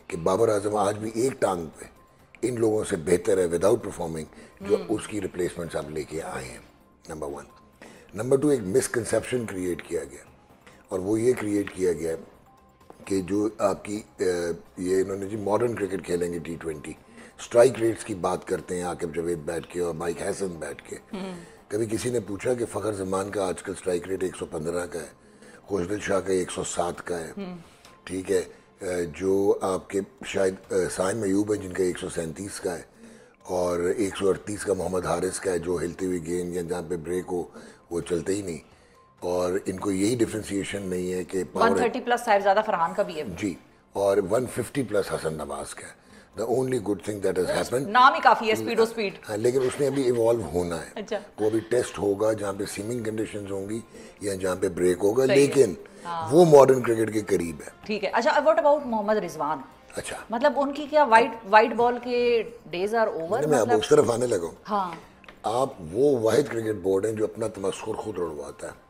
कि बाबर आजम आज भी एक टांग पे इन लोगों से बेहतर है विदाउट परफॉर्मिंग, जो उसकी रिप्लेसमेंट्स आप लेके आए हैं। नंबर 1। नंबर 2, एक मिसकंसेप्शन क्रिएट किया गया, और वो ये क्रिएट किया गया कि जो आपकी ये इन्होंने जी मॉडर्न क्रिकेट खेलेंगे T20, स्ट्राइक रेट्स की बात करते हैं आकिब जावेद बैठ के और माइक हैसन बैठ के। कभी किसी ने पूछा कि फ़खर जमान का आजकल स्ट्राइक रेट 115 का है, खुशदिल शाह का 107 का है, ठीक है, जो आपके शायद साइम अयूब है जिनका 137 का है, और 138 का मोहम्मद हारिस का है, जो हिलती हुई गेंद या जहाँ पे ब्रेक हो वो चलते ही नहीं। और इनको यही डिफ्रेंसिएशन नहीं है कि 130 प्लस साहिबजादा फरहान का भी है जी, और 150 प्लस हसन नवाज का है। The only good thing that has happened, नाम ही काफी है स्पीडो स्पीड। हाँ, लेकिन उसने अभी इवॉल्व होना है। अच्छा। वो अभी टेस्ट होगा जहाँ पे सीमिंग कंडीशंस होंगी या जहाँ पे ब्रेक होगा, लेकिन वो मॉडर्न क्रिकेट के करीब है। ठीक है। अच्छा, व्हाट अबाउट मोहम्मद रिजवान? अच्छा, मतलब उनकी क्या वाइट बॉल के डेज आर ओवर? मैं अब उस तरफ आने लगा। हाँ, आप वो वाहिद क्रिकेट बोर्ड हैं जो अपना तमस्खुर खुद उड़वाता है।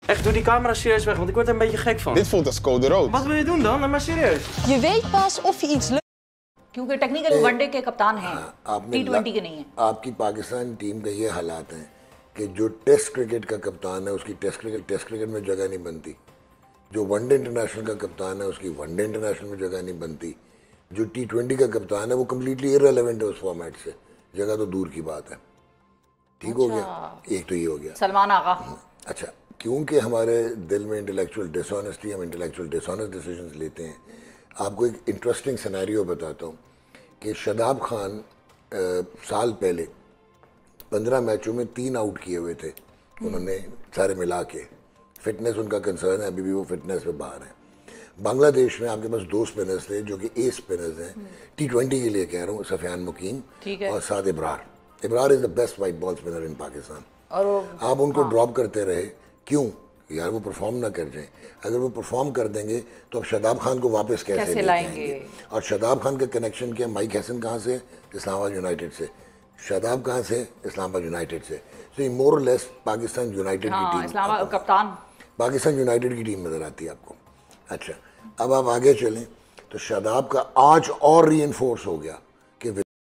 Echt, doe die camera serieus weg, want ik word er een beetje gek van. Dit voelt als code rood. Wat wil je doen dan? Maar serieus. Je weet pas of je iets leuk... क्योंकि technically one day के कप्तान हैं, T20 के नहीं है। आपकी Pakistan team का ये हालात हैं कि जो टेस्ट क्रिकेट का कप्तान है उसकी टेस्ट क्रिकेट में जगह नहीं बनती, जो वनडे इंटरनेशनल का कप्तान है उसकी वनडे इंटरनेशनल में जगह नहीं बनती, जो T20 का कप्तान है वो कम्प्लीटली इररिलेवेंट है उस फॉर्मेट से, जगह तो दूर की बात है। ठीक हो गया, एक तो ये हो गया सलमान आगा। अच्छा, क्योंकि हमारे दिल में इंटेलेक्चुअल डिसऑनेस्टी, हम इंटेलेक्चुअल डिसऑनेस्ट डिसीजंस लेते हैं। आपको एक इंटरेस्टिंग सिनेरियो बताता हूँ कि शादाब खान साल पहले 15 मैचों में 3 आउट किए हुए थे उन्होंने सारे मिला के। फिटनेस उनका कंसर्न है, अभी भी वो फिटनेस पे बाहर है। बांग्लादेश में आपके पास 2 स्पिनर्स थे जो कि ए स्पिनर्स हैं, T20 के लिए कह रहा हूँ, सफियान मुकीम और Saad Ibrar. Ibrar is the best white ball spinner in Pakistan. और आप उनको ड्रॉप करते रहे, क्यों यार? वो परफॉर्म ना कर जाएं। अगर वो परफॉर्म कर देंगे तो अब शादाब खान को वापस कैसे लाएंगे? और शादाब खान का कनेक्शन क्या? माइक हैसन कहाँ से? इस्लामाबाद यूनाइटेड से। शादाब कहाँ से? इस्लामाबाद यूनाइटेड से। तो ये मोर और लेस पाकिस्तान यूनाइटेड की टीम, इस्लामाबाद कप्तान पाकिस्तान यूनाइटेड की टीम नजर आती है आपको। अच्छा, अब आप आगे चलें तो शादाब का आज और रीइंफोर्स हो गया